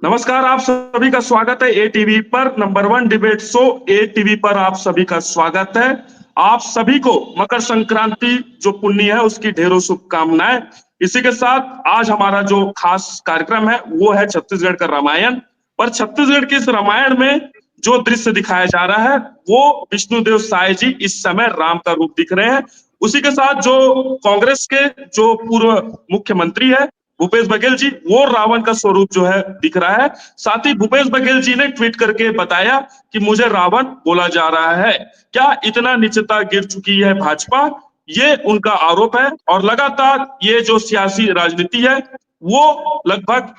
नमस्कार, आप सभी का स्वागत है ए टीवी पर। नंबर वन डिबेट शो ए टीवी पर आप सभी का स्वागत है। आप सभी को मकर संक्रांति जो पुण्य है उसकी ढेरों शुभकामनाएं। इसी के साथ आज हमारा जो खास कार्यक्रम है वो है छत्तीसगढ़ का रामायण। पर छत्तीसगढ़ के इस रामायण में जो दृश्य दिखाया जा रहा है वो विष्णुदेव साय जी इस समय राम का रूप दिख रहे हैं। उसी के साथ जो कांग्रेस के जो पूर्व मुख्यमंत्री है भूपेश बघेल जी, वो रावण का स्वरूप जो है दिख रहा है। साथ ही भूपेश बघेल जी ने ट्वीट करके बताया कि मुझे रावण बोला जा रहा है। क्या इतना नीचता गिर चुकी है भाजपा? ये उनका आरोप है और लगातार ये जो सियासी राजनीति है वो लगभग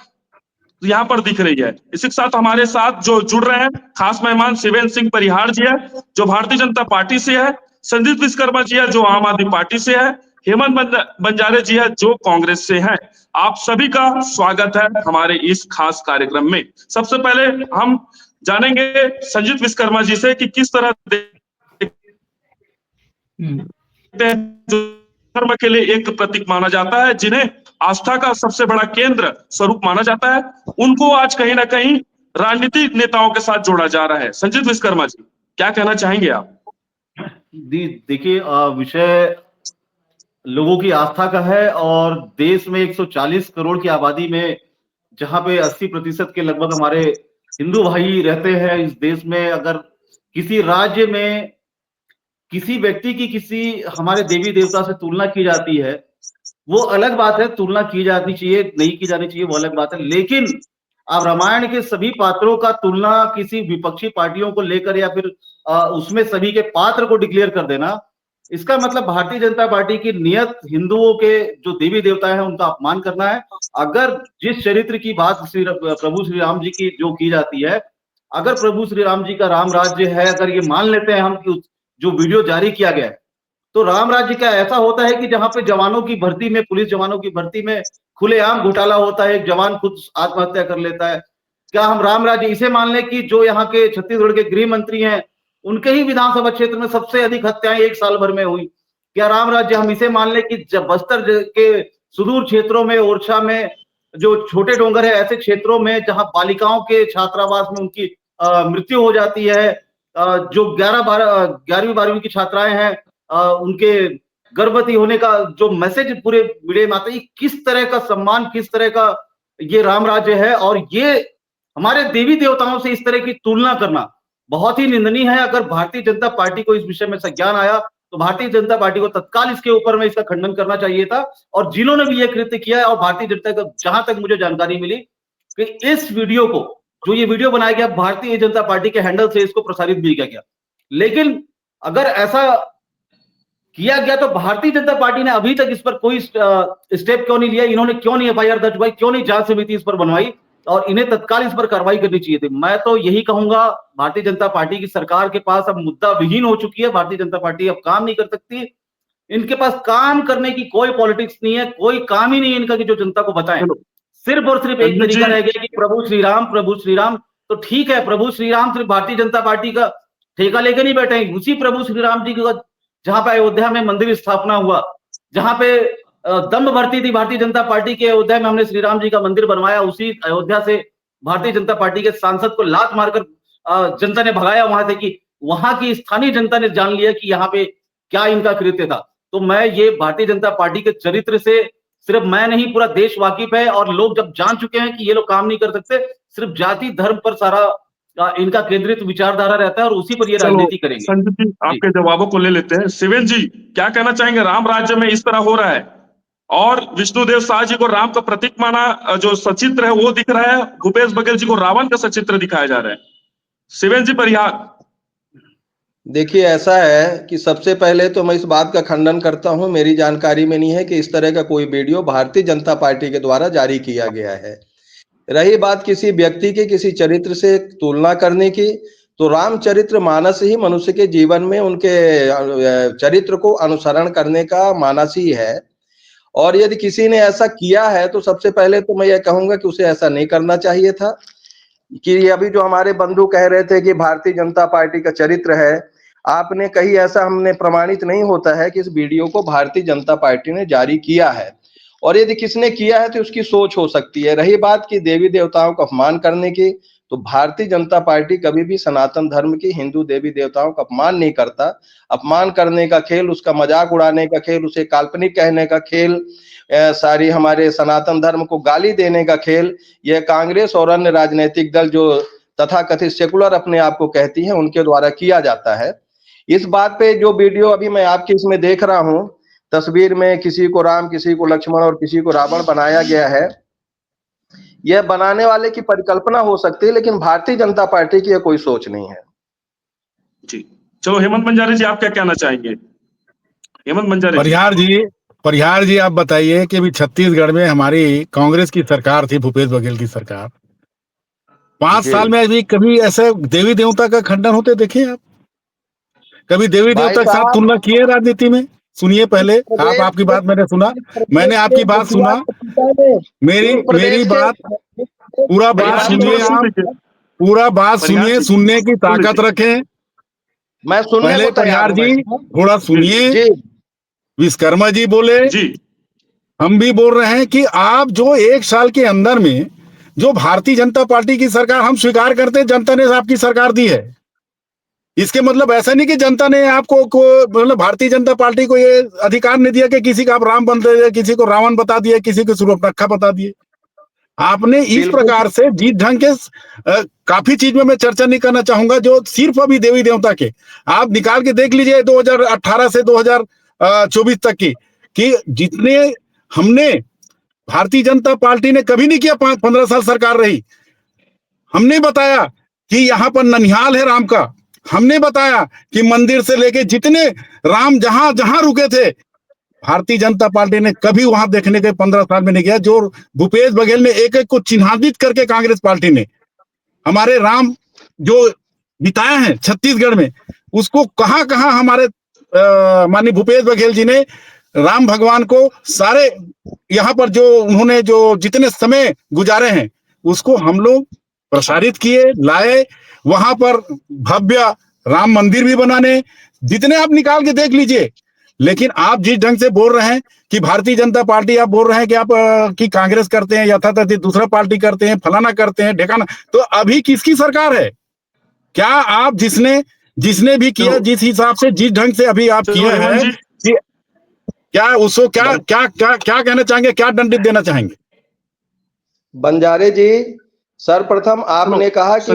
यहाँ पर दिख रही है। इसी के साथ हमारे साथ जो जुड़ रहे हैं खास मेहमान शिवेंद्र सिंह परिहार जी है जो भारतीय जनता पार्टी से है, संजीव विश्वकर्मा जी है जो आम आदमी पार्टी से है, हेमंत बंजारे जी है जो कांग्रेस से हैं। आप सभी का स्वागत है हमारे इस खास कार्यक्रम में। सबसे पहले हम जानेंगे संजीव विश्वकर्मा जी से कि किस तरह देखते हैं जो धर्म के लिए एक प्रतीक माना जाता है, जिन्हें आस्था का सबसे बड़ा केंद्र स्वरूप माना जाता है, उनको आज कहीं ना कहीं राजनीतिक नेताओं के साथ जोड़ा जा रहा है। संजीव विश्वकर्मा जी, क्या कहना चाहेंगे आप? देखिए, विषय लोगों की आस्था का है और देश में 140 करोड़ की आबादी में जहां पे 80% के लगभग हमारे हिंदू भाई रहते हैं इस देश में, अगर किसी राज्य में किसी व्यक्ति की किसी हमारे देवी देवता से तुलना की जाती है, वो अलग बात है। तुलना की जानी चाहिए, नहीं की जानी चाहिए, वो अलग बात है। लेकिन आप रामायण के सभी पात्रों का तुलना किसी विपक्षी पार्टियों को लेकर या फिर उसमें सभी के पात्र को डिक्लेयर कर देना, इसका मतलब भारतीय जनता पार्टी की नियत हिंदुओं के जो देवी देवता है उनका अपमान करना है। अगर जिस चरित्र की बात प्रभु श्री राम जी की जो की जाती है, अगर प्रभु श्री राम जी का राम राज्य है, अगर ये मान लेते हैं हम कि जो वीडियो जारी किया गया है, तो राम राज्य क्या ऐसा होता है कि जहां पे जवानों की भर्ती में, पुलिस जवानों की भर्ती में खुलेआम घोटाला होता है, एक जवान खुद आत्महत्या कर लेता है। क्या हम राम राज्य इसे मान लें कि जो यहाँ के छत्तीसगढ़ के गृह मंत्री हैं उनके ही विधानसभा क्षेत्र में सबसे अधिक हत्याएं एक साल भर में हुई? क्या राम राज्य हम इसे मान लें कि जब बस्तर के सुदूर क्षेत्रों में, ओरछा में जो छोटे डोंगर है, ऐसे क्षेत्रों में जहां बालिकाओं के छात्रावास में उनकी मृत्यु हो जाती है, जो 11वीं 12वीं की छात्राएं हैं, उनके गर्भवती होने का जो मैसेज पूरे मीडिया में आता है, किस तरह का सम्मान, किस तरह का ये राम राज्य है। और ये हमारे देवी देवताओं से इस तरह की तुलना करना बहुत ही निंदनीय है। अगर भारतीय जनता पार्टी को इस विषय में संज्ञान आया तो भारतीय जनता पार्टी को तत्काल इसके ऊपर में इसका खंडन करना चाहिए था। और जिन्होंने भी ये कृत्य किया है, और भारतीय जनता का जहां तक मुझे जानकारी मिली कि इस वीडियो को, जो ये वीडियो बनाया गया, भारतीय जनता पार्टी के हैंडल से इसको प्रसारित भी किया गया। लेकिन अगर ऐसा किया गया तो भारतीय जनता पार्टी ने अभी तक इस पर कोई स्टेप क्यों नहीं लिया? इन्होंने क्यों नहीं एफआईआर दर्ज करवाई, क्यों नहीं जांच समिति इस पर बनवाई? और इन्हें तत्काल इस पर कार्रवाई करनी चाहिए थी। मैं तो यही कहूंगा, भारतीय जनता पार्टी की सरकार के पास अब मुद्दा विहीन हो चुकी है। भारतीय जनता पार्टी अब काम नहीं कर सकती। इनके पास काम करने की कोई पॉलिटिक्स नहीं है, कोई काम ही नहीं है इनका कि जो जनता को बताएं। सिर्फ और सिर्फ एक तरीका रह गया कि प्रभु श्री राम, प्रभु श्री राम। तो ठीक है, प्रभु श्री राम सिर्फ भारतीय जनता पार्टी का ठेका लेकर नहीं बैठे हैं। उसी प्रभु श्री राम जी का जहां पे अयोध्या में मंदिर स्थापना हुआ, जहां पे दम्भ भरती थी भारतीय जनता पार्टी के, अयोध्या में हमने श्री राम जी का मंदिर बनवाया। उसी अयोध्या से भारतीय जनता पार्टी के सांसद को लात मारकर जनता ने भगाया वहां से, कि वहां की स्थानीय जनता ने जान लिया कि यहाँ पे क्या इनका कृत्य था। तो मैं ये भारतीय जनता पार्टी के चरित्र से सिर्फ मैं नहीं, पूरा देश वाकिफ है। और लोग जब जान चुके हैं कि ये लोग काम नहीं कर सकते, सिर्फ जाति धर्म पर सारा इनका केंद्रित विचारधारा रहता है और उसी पर ये राजनीति करेंगे। संजीव जी, आपके जवाबों को ले लेते हैं। शिवेंद्र जी, क्या कहना चाहेंगे? राम राज्य में इस तरह हो रहा है और विष्णुदेव साय जी को राम का प्रतीक माना जो सचित्र है वो दिख रहा है, भूपेश बघेल जी को रावण का सचित्र दिखाया जा रहा है। शिवेंद्र जी परिहार। देखिए, ऐसा है कि सबसे पहले तो मैं इस बात का खंडन करता हूं, मेरी जानकारी में नहीं है कि इस तरह का कोई वीडियो भारतीय जनता पार्टी के द्वारा जारी किया गया है। रही बात किसी व्यक्ति की किसी चरित्र से तुलना करने की, तो रामचरित्र मानस ही मनुष्य के जीवन में उनके चरित्र को अनुसरण करने का मानस ही है। और यदि किसी ने ऐसा किया है तो सबसे पहले तो मैं ये कहूंगा कि उसे ऐसा नहीं करना चाहिए था। कि अभी जो हमारे बंधु कह रहे थे कि भारतीय जनता पार्टी का चरित्र है, आपने कहीं ऐसा हमने प्रमाणित नहीं होता है कि इस वीडियो को भारतीय जनता पार्टी ने जारी किया है। और यदि किसने किया है तो उसकी सोच हो सकती है। रही बात की देवी देवताओं का अपमान करने की, तो भारतीय जनता पार्टी कभी भी सनातन धर्म की, हिंदू देवी देवताओं का अपमान नहीं करता। अपमान करने का खेल, उसका मजाक उड़ाने का खेल, उसे काल्पनिक कहने का खेल, सारी हमारे सनातन धर्म को गाली देने का खेल, यह कांग्रेस और अन्य राजनीतिक दल जो तथाकथित सेकुलर अपने आप को कहती हैं, उनके द्वारा किया जाता है। इस बात पे जो वीडियो अभी मैं आपके इसमें देख रहा हूं, तस्वीर में किसी को राम, किसी को लक्ष्मण और किसी को रावण बनाया गया है। यह बनाने वाले की परिकल्पना हो सकती है, लेकिन भारतीय जनता पार्टी की यह कोई सोच नहीं है। जी, चलो हेमंत बंजारे जी, आप क्या कहना चाहेंगे? हेमंत बंजारे जी। परिहार जी आप बताइए कि अभी छत्तीसगढ़ में हमारी कांग्रेस की सरकार थी, भूपेश बघेल की सरकार। 5 साल में अभी कभी ऐसे देवी देवता का खंडन होते देखे आप? कभी देवी देवता के साथ तुलना किए राजनीति में? सुनिए पहले, आपकी बात मैंने सुना, मैंने आपकी बात सुना, मेरी बात पूरा बात सुनिए, आप पूरा बात सुनिए, सुनने की ताकत रखें। मैं सुनने पहले परिहार जी थोड़ा सुनिए, विश्वकर्मा जी बोले, हम भी बोल रहे हैं कि आप जो 1 साल के अंदर में जो भारतीय जनता पार्टी की सरकार, हम स्वीकार करते हैं जनता ने आपकी सरकार दी है। इसके मतलब ऐसा नहीं कि जनता ने आपको मतलब भारतीय जनता पार्टी को ये अधिकार नहीं दिया कि किसी का आप राम बनते दिए, किसी को रावण बता दिए, किसी को सूर्पनखा बता दिए। आपने इस प्रकार से जिस ढंग के काफी चीज में मैं चर्चा नहीं करना चाहूंगा, जो सिर्फ अभी देवी देवता के आप निकाल के देख लीजिए 2018 से 2024 तक की, कि जितने हमने भारतीय जनता पार्टी ने कभी नहीं किया, 15 साल सरकार रही। हमने बताया कि यहाँ पर ननिहाल है राम का, हमने बताया कि मंदिर से लेके जितने राम जहां जहां रुके थे, भारतीय जनता पार्टी ने कभी वहां देखने के 15 साल में नहीं गया। जो भूपेश बघेल ने एक एक को चिन्हांकित करके कांग्रेस पार्टी ने हमारे राम जो बिताए हैं छत्तीसगढ़ में, उसको कहां कहां हमारे माननीय भूपेश बघेल जी ने राम भगवान को सारे यहाँ पर जो उन्होंने जो जितने समय गुजारे हैं, उसको हम लोग प्रसारित किए, लाए। वहां पर भव्य राम मंदिर भी बनाने, जितने आप निकाल के देख लीजिए। लेकिन आप जिस ढंग से बोल रहे हैं कि भारतीय जनता पार्टी, आप बोल रहे हैं कि आप की कांग्रेस करते हैं, यथातथित दूसरा पार्टी करते हैं, फलाना करते हैं, ढेकाना, तो अभी किसकी सरकार है? क्या आप जिसने भी किया, जिस हिसाब से जिस ढंग से अभी आप किए हैं, क्या उसको क्या क्या क्या क्या कहना चाहेंगे, क्या दंडित देना चाहेंगे? बंजारे जी, सर्वप्रथम आपने कहा कि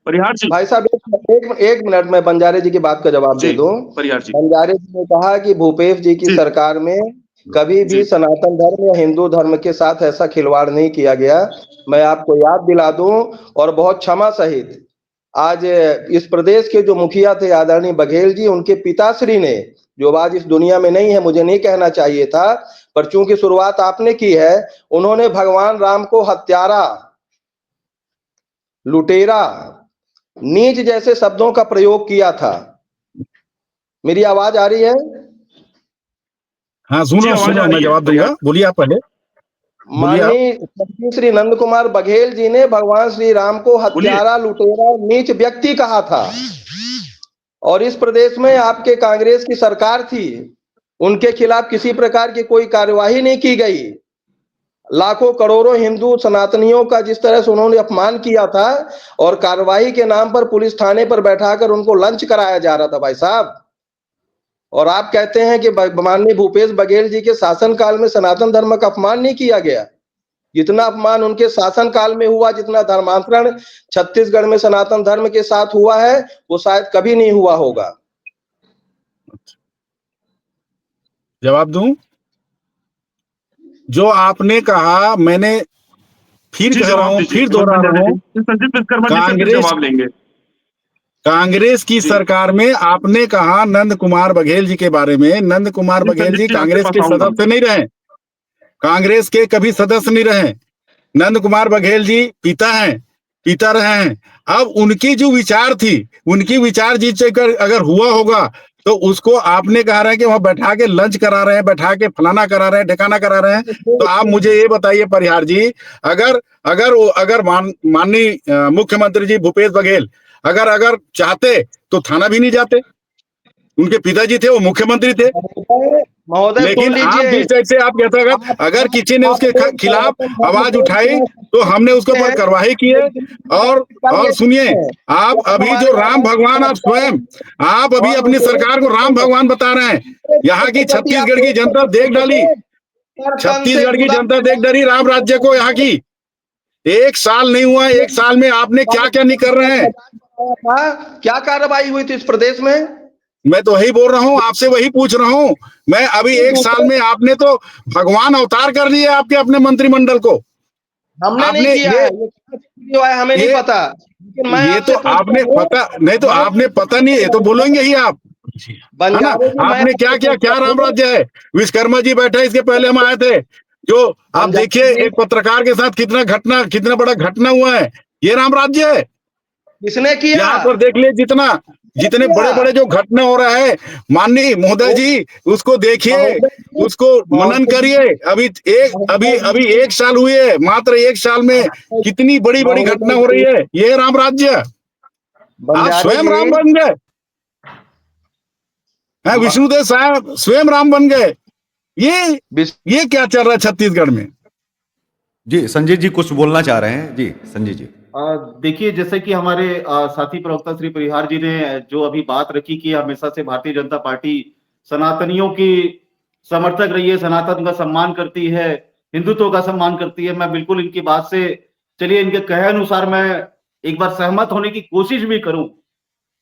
परिहार जी, भाई साहब एक मिनट में बंजारे जी की बात का जवाब दे दूं। बंजारे जी ने कहा कि भूपेश जी की सरकार में कभी भी सनातन धर्म या हिंदू धर्म के साथ ऐसा खिलवाड़ नहीं किया गया। मैं आपको याद दिला दूं, और बहुत क्षमा सहित, आज इस प्रदेश के जो मुखिया थे आदरणीय बघेल जी, उनके पिताश्री ने, जो आज इस दुनिया में नहीं है, मुझे नहीं कहना चाहिए था, पर चूंकि शुरुआत आपने की है, उन्होंने भगवान राम को हत्यारा, लुटेरा, नीच जैसे शब्दों का प्रयोग किया था। मेरी आवाज आ रही है? हाँ, सुनो मैं जवाब दूंगा, बोलिए आप पहले। माननीय श्री नंद कुमार बघेल जी ने भगवान श्री राम को हत्यारा, लुटेरा, नीच व्यक्ति कहा था। और इस प्रदेश में आपके कांग्रेस की सरकार थी, उनके खिलाफ किसी प्रकार की कोई कार्यवाही नहीं की गई। लाखों करोड़ों हिंदू सनातनियों का जिस तरह से उन्होंने अपमान किया था, और कार्रवाई के नाम पर पुलिस थाने पर बैठाकर उनको लंच कराया जा रहा था भाई साहब। और आप कहते हैं कि माननीय भूपेश बघेल जी के शासनकाल में सनातन धर्म का अपमान नहीं किया गया। जितना अपमान उनके शासनकाल में हुआ, जितना धर्मांतरण छत्तीसगढ़ में सनातन धर्म के साथ हुआ है, वो शायद कभी नहीं हुआ होगा। जवाब दूं? जो आपने कहा, मैंने फिर कह रहा हूं, फिर दोहरा रहा हूं, कांग्रेस की सरकार में आपने कहा नंद कुमार बघेल जी के बारे में। नंद कुमार बघेल जी कांग्रेस के सदस्य नहीं रहे, कांग्रेस के कभी सदस्य नहीं रहे। नंद कुमार बघेल जी पिता हैं, पिता रहे हैं। अब उनकी जो विचार थी, उनकी विचार जिस अगर हुआ होगा, तो उसको आपने कहा रहे हैं कि वहां बैठा के लंच करा रहे हैं, बैठा के फलाना करा रहे हैं, ढिकाना करा रहे हैं। तो आप मुझे ये बताइए परिहार जी, अगर माननीय मुख्यमंत्री जी भूपेश बघेल अगर चाहते तो थाना भी नहीं जाते। उनके पिताजी थे, वो मुख्यमंत्री थे। महोदय लेकिन सुन आप लीजिए, जिस जैसे आप कहते अगर किसी ने उसके खिलाफ आवाज उठाई तो हमने उसके ऊपर कार्रवाई की है। और सुनिए, आप अभी जो राम भगवान आप अभी अपनी सरकार को राम भगवान बता रहे हैं। यहाँ की छत्तीसगढ़ की जनता देख डाली, छत्तीसगढ़ की जनता देख डाली राम राज्य को। यहाँ की 1 साल नहीं हुआ, 1 साल में आपने क्या क्या नहीं कर रहे हैं। क्या कार्रवाई हुई थी इस प्रदेश में? मैं तो वही बोल रहा हूँ, आपसे वही पूछ रहा हूँ मैं। अभी 1 साल में आपने तो भगवान अवतार कर दिए आपके अपने मंत्रिमंडल को। हमने नहीं किया है, ये है हमें नहीं पता, लेकिन मैं ये तो आपने पता नहीं, तो आपने पता नहीं, ये तो बोलेंगे ही आप, है ना। आपने क्या किया, क्या राम राज्य है? विश्वकर्मा जी बैठे, इसके पहले हम आए थे। जो आप देखिए एक पत्रकार के साथ कितना बड़ा घटना हुआ है, ये राम राज्य है? किसने किया? यहाँ पर देख ले, जितने बड़े बड़े जो घटना हो रहा है, माननीय महोदय जी, उसको देखिए, उसको मनन करिए। अभी 1 साल हुए, मात्र 1 साल में कितनी बड़ी बड़ी घटना हो रही है। ये राम राज्य, आप स्वयं राम बन गए। विष्णुदेव साहब स्वयं राम बन गए। ये क्या चल रहा है छत्तीसगढ़ में? जी संजय जी कुछ बोलना चाह रहे हैं। जी संजय जी। देखिए, जैसे कि हमारे साथी प्रवक्ता श्री परिहार जी ने जो अभी बात रखी कि हमेशा से भारतीय जनता पार्टी सनातनियों की समर्थक रही है, सनातन का सम्मान करती है, हिंदुत्व का सम्मान करती है। मैं बिल्कुल इनकी बात से, चलिए इनके कहे अनुसार मैं एक बार सहमत होने की कोशिश भी करूं,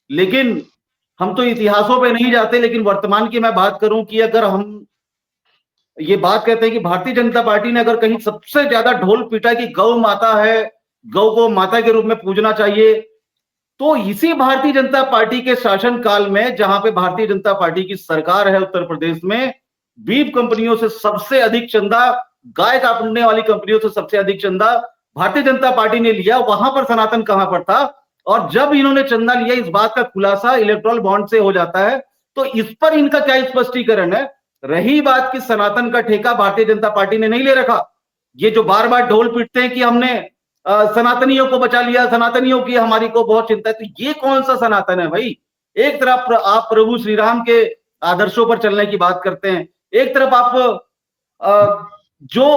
लेकिन हम तो इतिहासों पे नहीं जाते। लेकिन वर्तमान की मैं बात करूं कि अगर हम ये बात कहते हैं कि भारतीय जनता पार्टी ने अगर कहीं सबसे ज्यादा ढोल पीटा कि गौ माता है, गौ को माता के रूप में पूजना चाहिए, तो इसी भारतीय जनता पार्टी के शासन काल में, जहां पे भारतीय जनता पार्टी की सरकार है उत्तर प्रदेश में, बीफ कंपनियों से सबसे अधिक चंदा, गाय काटने वाली कंपनियों से सबसे अधिक चंदा भारतीय जनता पार्टी ने लिया। वहां पर सनातन कहां पर था? और जब इन्होंने चंदा लिया, इस बात का खुलासा इलेक्टोरल बॉन्ड से हो जाता है, तो इस पर इनका क्या स्पष्टीकरण है? रही बात कि सनातन का ठेका भारतीय जनता पार्टी ने नहीं ले रखा, ये जो बार बार ढोल पीटते हैं कि हमने सनातनियों को बचा लिया, सनातनियों की हमारी को बहुत चिंता है, तो ये कौन सा सनातन है भाई? एक तरफ आप प्रभु श्री राम के आदर्शों पर चलने की बात करते हैं, एक तरफ आप जो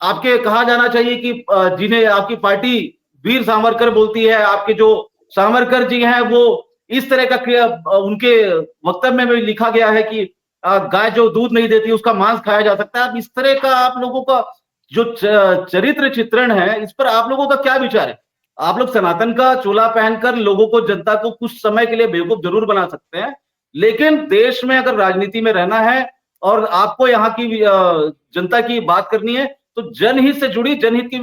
आपके कहा जाना चाहिए कि जिन्हें आपकी पार्टी वीर सावरकर बोलती है, आपके जो सावरकर जी हैं, वो इस तरह का उनके वक्तव्य में भी लिखा गया है कि गाय जो दूध नहीं देती उसका मांस खाया जा सकता है। अब इस तरह का आप लोगों का जो चरित्र चित्रण है, इस पर आप लोगों का क्या विचार है? आप लोग सनातन का चोला पहनकर लोगों को, जनता को कुछ समय के लिए बेवकूफ जरूर बना सकते हैं, लेकिन देश में अगर राजनीति में रहना है और आपको यहाँ की जनता की बात करनी है, तो जनहित से जुड़ी, जनहित की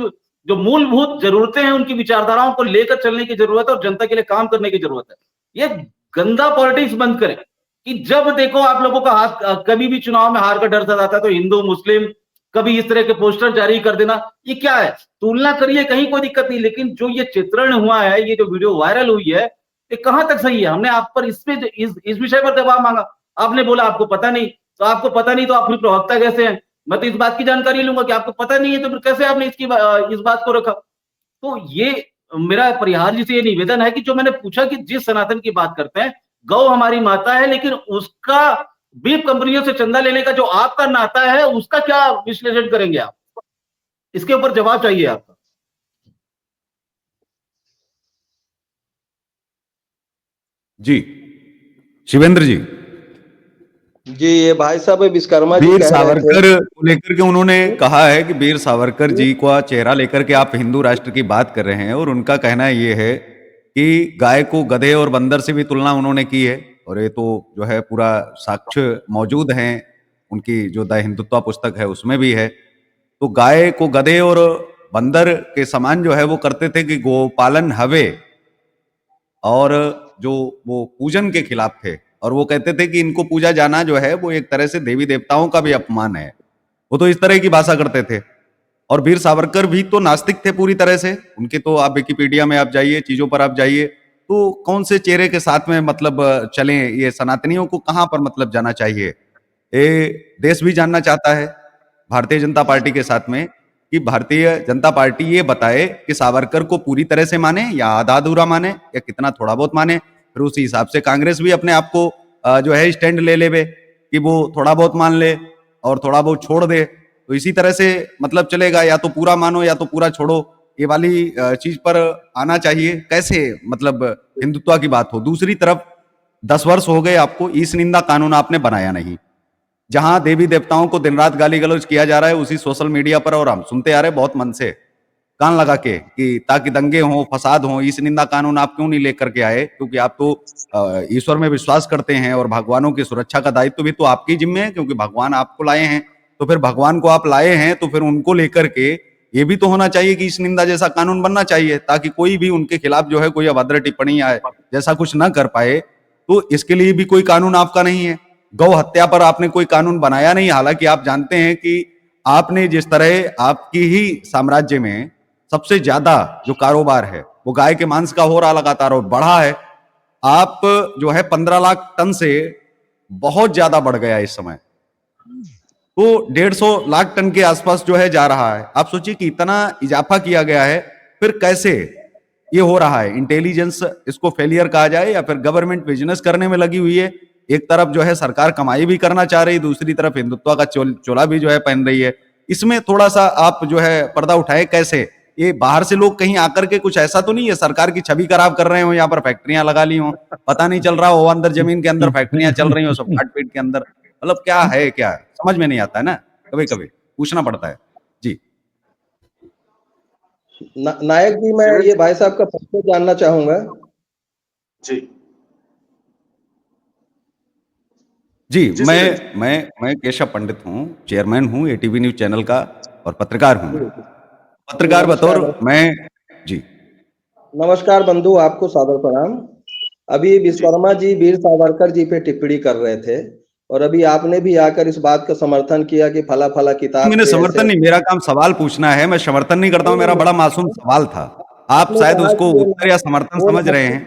जो मूलभूत जरूरतें हैं, उनकी विचारधाराओं को लेकर चलने की जरूरत है और जनता के लिए काम करने की जरूरत है। ये गंदा पॉलिटिक्स बंद करें कि जब देखो आप लोगों का हाथ, कभी भी चुनाव में हार का डर सताता है तो हिंदू मुस्लिम, कभी इस तरह के पोस्टर जारी कर देना, ये क्या है? तुलना करिए, कहीं कोई दिक्कत नहीं, लेकिन जो ये चित्रण हुआ है, ये जो वीडियो वायरल हुई है, ये कहां तक सही है? हमने आप पर इस विषय पर जवाब मांगा, आपने बोला आपको पता नहीं। तो आपको पता नहीं तो आप फिर प्रवक्ता कैसे हैं? मैं तो इस बात की जानकारी लूंगा कि आपको पता नहीं है, तो फिर कैसे आपने इस बात को रखा? तो ये मेरा परिहार जी से ये निवेदन है कि जो मैंने पूछा कि जिस सनातन की बात करते हैं, गौ हमारी माता है, लेकिन उसका बीफ कंपनियों से चंदा लेने का जो आपका नाता है, उसका क्या विश्लेषण करेंगे आप? इसके ऊपर जवाब चाहिए आपका। जी शिवेंद्र जी। जी, ये भाई साहब विश्वकर्मा जी वीर सावरकर को लेकर के उन्होंने कहा है कि वीर सावरकर जी का चेहरा लेकर के आप हिंदू राष्ट्र की बात कर रहे हैं, और उनका कहना ये है कि गाय को गधे और बंदर से भी तुलना उन्होंने की है, और ये तो जो है पूरा साक्ष्य मौजूद है उनकी जो द हिंदुत्व पुस्तक है उसमें भी है। तो गाय को गधे और बंदर के समान जो है वो करते थे कि गोपालन हवे, और जो वो पूजन के खिलाफ थे, और वो कहते थे कि इनको पूजा जाना जो है वो एक तरह से देवी देवताओं का भी अपमान है। वो तो इस तरह की भाषा करते थे। और वीर सावरकर भी तो नास्तिक थे पूरी तरह से। उनके तो आप विकिपीडिया में आप जाइए, चीजों पर आप जाइए, तो कौन से चेहरे के साथ में मतलब चले, ये सनातनियों को कहां पर मतलब जाना चाहिए? ये देश भी जानना चाहता है भारतीय जनता पार्टी के साथ में कि भारतीय जनता पार्टी ये बताए कि सावरकर को पूरी तरह से माने या आधा अधूरा माने या कितना थोड़ा बहुत माने, फिर उसी हिसाब से कांग्रेस भी अपने आप को जो है स्टैंड ले लेवे कि वो थोड़ा बहुत मान ले, और थोड़ा बहुत छोड़ दे, तो इसी तरह से मतलब चलेगा, या तो पूरा मानो या तो पूरा छोड़ो, ये वाली चीज पर आना चाहिए। कैसे मतलब हिंदुत्व की बात हो। दूसरी तरफ 10 वर्ष हो गए आपको, ईश निंदा कानून आपने बनाया नहीं, जहां देवी देवताओं को दिन रात गाली गलौज किया जा रहा है उसी सोशल मीडिया पर, और हम सुनते आ रहे हैं बहुत मन से, कान लगा के, कि ताकि दंगे हों, फसाद हों। ईश निंदा कानून आप क्यों नहीं लेकर के आए? क्योंकि आप तो ईश्वर में विश्वास करते हैं, और भगवानों की सुरक्षा का दायित्व भी तो आपकी जिम्मे है, क्योंकि भगवान आपको लाए हैं। तो फिर भगवान को आप लाए हैं तो फिर उनको लेकर के ये भी तो होना चाहिए कि ईश निंदा जैसा कानून बनना चाहिए, ताकि कोई भी उनके खिलाफ जो है कोई अभद्र टिप्पणी या जैसा कुछ ना कर पाए। तो इसके लिए भी कोई कानून आपका नहीं है। गौ हत्या पर आपने कोई कानून बनाया नहीं, हालांकि आप जानते हैं कि आपने जिस तरह आपकी ही साम्राज्य में सबसे ज्यादा जो कारोबार है वो गाय के मांस का हो रहा लगातार, और बढ़ा है। आप जो है 15 लाख टन से बहुत ज्यादा बढ़ गया इस समय, तो 150 लाख टन के आसपास जो है जा रहा है। आप सोचिए कि इतना इजाफा किया गया है, फिर कैसे ये हो रहा है? इंटेलिजेंस इसको फेलियर कहा जाए, या फिर गवर्नमेंट बिजनेस करने में लगी हुई है। एक तरफ जो है सरकार कमाई भी करना चाह रही, दूसरी तरफ हिंदुत्व का चोला भी जो है पहन रही है। इसमें थोड़ा सा आप जो है पर्दा उठाए। कैसे ये बाहर से लोग कहीं आकर के कुछ ऐसा तो नहीं है सरकार की छवि खराब कर रहे हो, यहाँ पर फैक्ट्रियां लगा ली हो, पता नहीं चल रहा हो, अंदर जमीन के अंदर फैक्ट्रियां चल रही हो, सब काट पीट के अंदर, मतलब क्या है, क्या है समझ में नहीं आता है ना, कभी कभी पूछना पड़ता है। जी नायक जी, मैं ये भाई साहब का परिचय जानना चाहूंगा। जी जी, मैं केशव पंडित हूँ, चेयरमैन हूँ एटीवी न्यूज चैनल का, और पत्रकार हूँ मैं। पत्रकार बतौर मैं। जी नमस्कार बंधु, आपको सादर प्रणाम। अभी विश्वकर्मा जी वीर सावरकर जी पे टिप्पणी कर रहे थे, और अभी आपने भी आकर इस बात का समर्थन किया कि फला फला किताब मैंने से समर्थन नहीं, मेरा काम सवाल पूछना है, मैं समर्थन नहीं करता हूँ, मेरा बड़ा मासूम सवाल था, आप शायद उसको उत्तर या समर्थन समझ रहे हैं।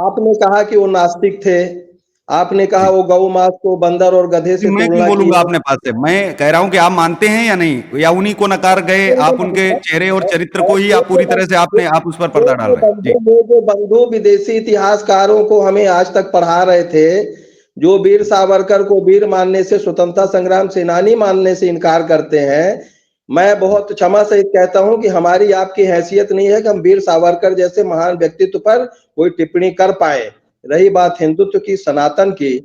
आपने कहा कि वो नास्तिक थे, आपने कहा वो गौ मांस को बंदर और गधे से मैं क्यों तुलना बोलूंगा की। अपने पास से? मैं कह रहा हूं कि आप मानते हैं या नहीं, या उन्हीं को नकार गए आप, उनके चेहरे और चरित्र को ही आप पूरी तरह से आप उस पर पर्दा डाल रहे हैं। जी जो बंधु विदेशी इतिहासकारों को हमें आज तक पढ़ा रहे थे, जो वीर सावरकर को वीर मानने से, स्वतंत्रता संग्राम सेनानी मानने से इनकार करते हैं, मैं बहुत क्षमा सहित कहता हूं कि हमारी आपकी हैसियत नहीं है कि हम वीर सावरकर जैसे महान व्यक्तित्व पर कोई टिप्पणी कर पाए। रही बात हिंदुत्व की, सनातन की,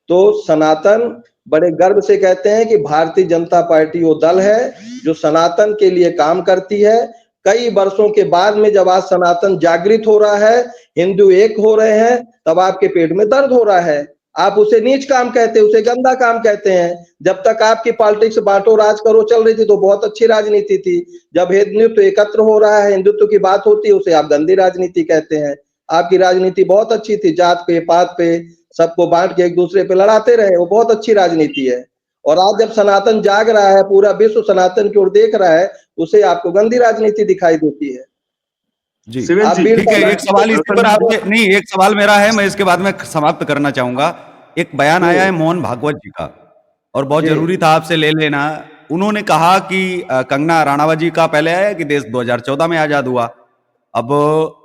तो सनातन बड़े गर्व से कहते हैं कि भारतीय जनता पार्टी वो दल है जो सनातन के लिए काम करती है। कई वर्षों के बाद में जब आज सनातन जागृत हो रहा है, हिंदू एक हो रहे हैं, तब आपके पेट में दर्द हो रहा है। आप उसे नीच काम कहते हैं, उसे गंदा काम कहते हैं। जब तक आपकी पॉलिटिक्स बांटो राज करो चल रही थी तो बहुत अच्छी राजनीति थी। जब हिंदुत्व एकत्र हो रहा है, हिंदुत्व की बात होती है, उसे आप गंदी राजनीति कहते हैं। आपकी राजनीति बहुत अच्छी थी, जात पे पात पे सबको बांट के एक दूसरे पे लड़ाते रहे, वो बहुत अच्छी राजनीति है। और आज जब सनातन जाग रहा है, पूरा विश्व सनातन की ओर देख रहा है, उसे आपको गंदी राजनीति दिखाई देती है। जी ठीक है, एक सवाल इसी पर आपसे नहीं, एक सवाल मेरा है, मैं इसके बाद में समाप्त करना चाहूंगा। एक बयान आया है मोहन भागवत जी का, और बहुत जरूरी था आपसे ले लेना। उन्होंने कहा कि कंगना राणावत जी का पहले आया कि देश 2014 में आजाद हुआ, अब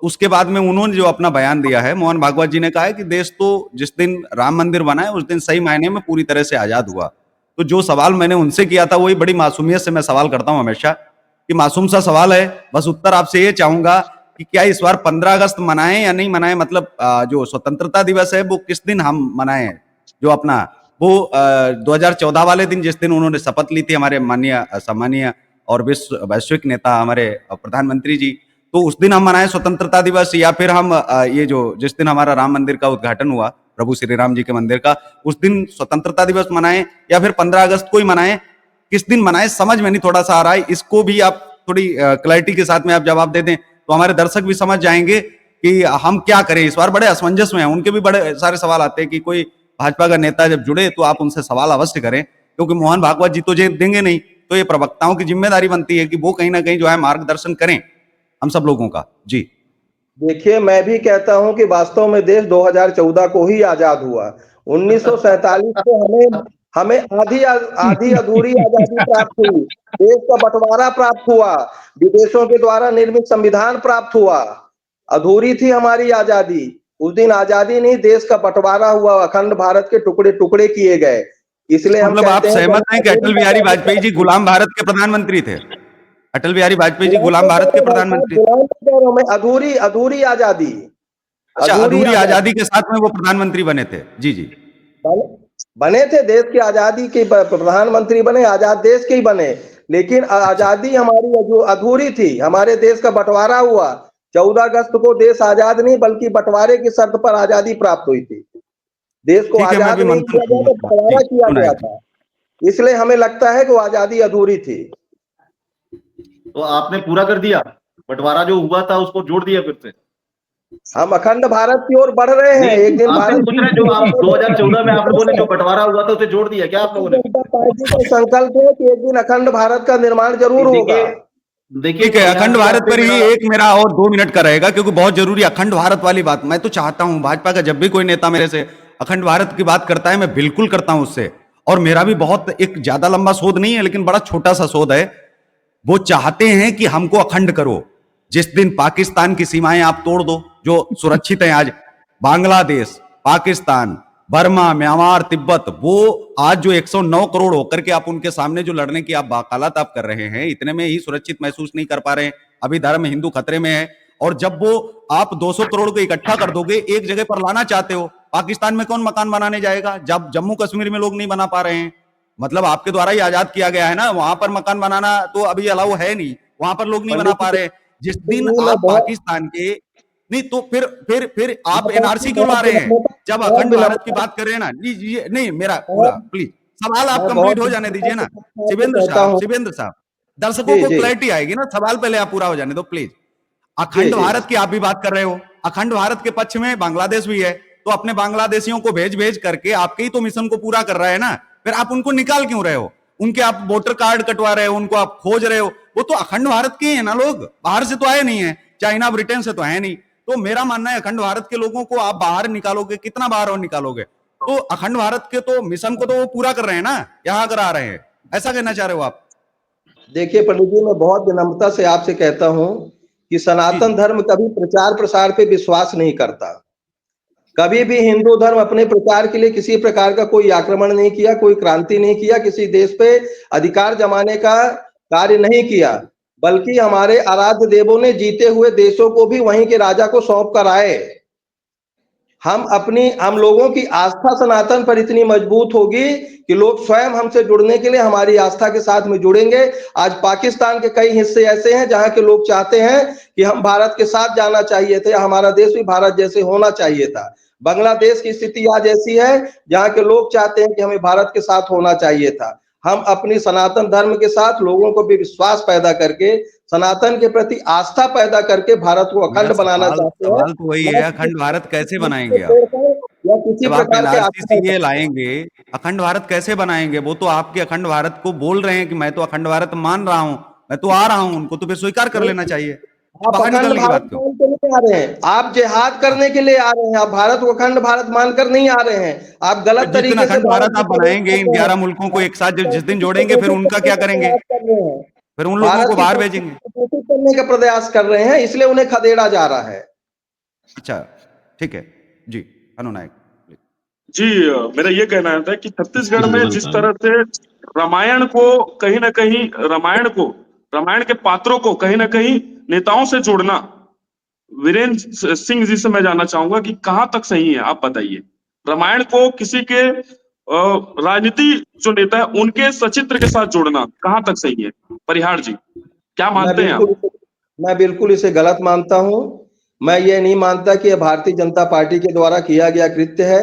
उसके बाद में उन्होंने जो अपना बयान दिया है, मोहन भागवत जी ने कहा है कि देश तो जिस दिन राम मंदिर बना है उस दिन सही मायने में पूरी तरह से आजाद हुआ। तो जो सवाल मैंने उनसे किया था वही बड़ी मासूमियत से मैं सवाल करता हूं हमेशा, कि मासूम सा सवाल है, बस उत्तर आपसे ये चाहूंगा कि क्या इस बार 15 अगस्त मनाएं या नहीं मनाएं, मतलब जो स्वतंत्रता दिवस है वो किस दिन हम मनाएं, जो अपना वो 2014 वाले दिन जिस दिन उन्होंने शपथ ली थी हमारे माननीय सम्मानीय और वैश्विक नेता हमारे प्रधानमंत्री जी, तो उस दिन हम मनाएं स्वतंत्रता दिवस, या फिर हम ये जो जिस दिन हमारा राम मंदिर का उद्घाटन हुआ, प्रभु श्री राम जी के मंदिर का, उस दिन स्वतंत्रता दिवस मनाएं, या फिर 15 अगस्त को ही मनाएं? किस दिन मनाएं समझ में नहीं थोड़ा सा आ रहा है, इसको भी आप थोड़ी क्लैरिटी के साथ में आप जवाब दे दें तो हमारे दर्शक भी समझ जाएंगे कि हम क्या करें। इस बार बड़े असमंजस में हैं, उनके भी बड़े सारे सवाल आते हैं कि कोई भाजपा का नेता जब जुड़े तो आप उनसे सवाल अवश्य करें, क्योंकि मोहन भागवत जी तो देंगे नहीं, तो ये प्रवक्ताओं की जिम्मेदारी बनती है कि वो कहीं ना कहीं जो है मार्गदर्शन करें हम सब लोगों का। जी देखिए, मैं भी कहता हूं कि वास्तव में देश 2014 को ही आजाद हुआ। 1947 को हमें आधी अधूरी आजादी प्राप्त हुई, देश का बंटवारा प्राप्त हुआ, विदेशों के द्वारा निर्मित संविधान प्राप्त हुआ, अधूरी थी हमारी आजादी। उस दिन आजादी नहीं, देश का बंटवारा हुआ, अखंड भारत के टुकड़े टुकड़े किए गए। इसलिए हम मतलब आप कहते हैं सहमत हैं कि अटल बिहारी वाजपेयी जी गुलाम भारत के प्रधानमंत्री थे? अटल बिहारी वाजपेयी जी गुलाम भारत के प्रधानमंत्री थे? अधूरी अधूरी आजादी, अच्छा, अधूरी आजादी के साथ में वो प्रधानमंत्री बने थे। जी जी, बने थे, देश की आजादी के प्रधानमंत्री बने, आजाद देश के ही बने, लेकिन आजादी हमारी जो अधूरी थी, हमारे देश का बंटवारा हुआ 14 अगस्त को, देश आजाद नहीं बल्कि बंटवारे की शर्त पर आजादी प्राप्त हुई थी। देश को ठीक है, मैं आजाद भी नहीं मंथन किया गया, तो बंटवारा किया गया था, इसलिए हमें लगता है कि वो आजादी अधूरी थी। तो आपने पूरा कर दिया, बंटवारा जो हुआ था उसको जोड़ दिया फिर से। हम अखंड भारत की ओर बढ़ रहे हैं, एक दिन आपसे भारत पूछ रहे हैं, जो आप 2014 में आप लोगों ने जो बंटवारा हुआ था उसे जोड़ दिया क्या आप लोगों ने? जनता पार्टी का संकल्प है कि एक दिन अखंड भारत का निर्माण जरूर होगा। देखिए ठीक है, अखंड भारत पर ही एक मेरा और 2 मिनट का रहेगा, क्योंकि बहुत जरूरी अखंड भारत वाली बात। मैं तो चाहता हूं, भाजपा का जब भी कोई नेता मेरे से अखंड भारत की बात करता है, मैं बिल्कुल करता हूं उससे। और मेरा भी बहुत एक ज्यादा लंबा शोध नहीं है, लेकिन बड़ा छोटा सा शोध है। वो चाहते हैं कि हमको अखंड करो। जिस दिन पाकिस्तान की सीमाएं आप तोड़ दो, जो सुरक्षित है आज, बांग्लादेश, पाकिस्तान, बर्मा, म्यांमार, तिब्बत, वो आज जो 109 करोड़ होकर के आप उनके सामने जो लड़ने की आप वकालत आप कर रहे हैं, इतने में ही सुरक्षित महसूस नहीं कर पा रहे हैं। अभी धर्म हिंदू खतरे में है। और जब वो आप 200 करोड़ को इकट्ठा कर दोगे, एक जगह पर लाना चाहते हो, पाकिस्तान में कौन मकान बनाने जाएगा जब जम्मू कश्मीर में लोग नहीं बना पा रहे हैं? मतलब आपके द्वारा ही आजाद किया गया है ना, वहां पर मकान बनाना तो अभी अलाउ है नहीं, वहां पर लोग नहीं बना पा रहे। जिस दिन आप पाकिस्तान के नहीं, तो फिर आप एनआरसी क्यों ला रहे हैं? जब अखंड भारत की बात कर रहे हैं ना, जी नहीं, मेरा पूरा प्लीज सवाल आप कंप्लीट हो जाने दीजिए ना। शिवेंद्र साहब, दर्शकों को क्लैरिटी आएगी ना, सवाल पहले आप पूरा हो जाने दो प्लीज। अखंड भारत की आप भी बात कर रहे हो, अखंड भारत के पक्ष में बांग्लादेश भी है, तो अपने बांग्लादेशियों को भेज भेज करके आपके ही तो मिशन को पूरा कर रहा है ना, फिर आप उनको निकाल क्यों रहे हो? उनके आप वोटर कार्ड कटवा रहे हो, उनको आप खोज रहे हो। वो तो अखंड भारत के हैं ना, लोग बाहर से तो आए नहीं है, चाइना ब्रिटेन से तो है नहीं। तो मेरा मानना है अखंड भारत के लोगों को आप बाहर निकालोगे, कितना बाहर और निकालोगे? तो अखंड भारत के तो मिशन को तो वो पूरा कर रहे हैं ना, यहां अगर आ रहे हैं, ऐसा कहना चाह रहे हो आप? देखिए पंडित जी, मैं बहुत विनम्रता से आपसे कहता हूं कि सनातन धर्म कभी प्रचार प्रसार पे विश्वास नहीं करता। कभी भी हिंदू धर्म अपने प्रचार के लिए किसी प्रकार का कोई आक्रमण नहीं किया, कोई क्रांति नहीं किया, किसी देश पे अधिकार जमाने का कार्य नहीं किया, बल्कि हमारे आराध्य देवों ने जीते हुए देशों को भी वहीं के राजा को सौंप कर आए। हम लोगों की आस्था सनातन पर इतनी मजबूत होगी कि लोग स्वयं हमसे जुड़ने के लिए हमारी आस्था के साथ में जुड़ेंगे। आज पाकिस्तान के कई हिस्से ऐसे हैं जहां के लोग चाहते हैं कि हम भारत के साथ जाना चाहिए थे, हमारा देश भी भारत जैसे होना चाहिए था। बांग्लादेश की स्थिति आज ऐसी है जहां के लोग चाहते हैं कि हमें भारत के साथ होना चाहिए था। हम अपनी सनातन धर्म के साथ लोगों को भी विश्वास पैदा करके, सनातन के प्रति आस्था पैदा करके भारत को अखंड बनाना चाहते हैं। सवाल तो वही है, अखंड भारत कैसे बनाएंगे आप? या किसी जब आप प्रकार के एनआरसी से ये लाएंगे, अखंड भारत कैसे बनाएंगे? वो तो आपके अखंड भारत को बोल रहे हैं कि मैं तो अखंड भारत मान रहा हूं, मैं तो आ रहा हूं, उनको तो फिर स्वीकार कर लेना चाहिए। आप बाहर अखंड निकलने की बात भारत क्यों? मान के नहीं आ रहे हैं, आप जिहाद करने के लिए आ रहे हैं, आप भारत को अखंड भारत मानकर नहीं आ रहे हैं, आप गलत जिस दिन तरीके से अखंड भारत आप बनाएंगे, इन 11 मुल्कों को एक साथ जिस दिन जोड़ेंगे, फिर उनका क्या करेंगे? फिर उन लोगों को बाहर भेजेंगे। करने का प्रयास कर रहे हैं, इसलिए उन्हें खदेड़ा जा रहा है। अच्छा, ठीक है जी, अनुनायक जी, मेरा ये कहना था कि छत्तीसगढ़ में जिस तरह से रामायण को कहीं ना कहीं, रामायण के पात्रों को कहीं ना कहीं नेताओं से जोड़ना, वीरेंद्र सिंह जी से मैं जानना चाहूंगा कि कहां तक सही है, आप बताइए। रामायण को किसी के राजनीति जो नेता है उनके सचित्र के साथ जोड़ना कहां तक सही है? परिहार जी, क्या मानते हैं आप? मैं बिल्कुल इसे गलत मानता हूं। मैं ये नहीं मानता कि यह भारतीय जनता पार्टी के द्वारा किया गया कृत्य है।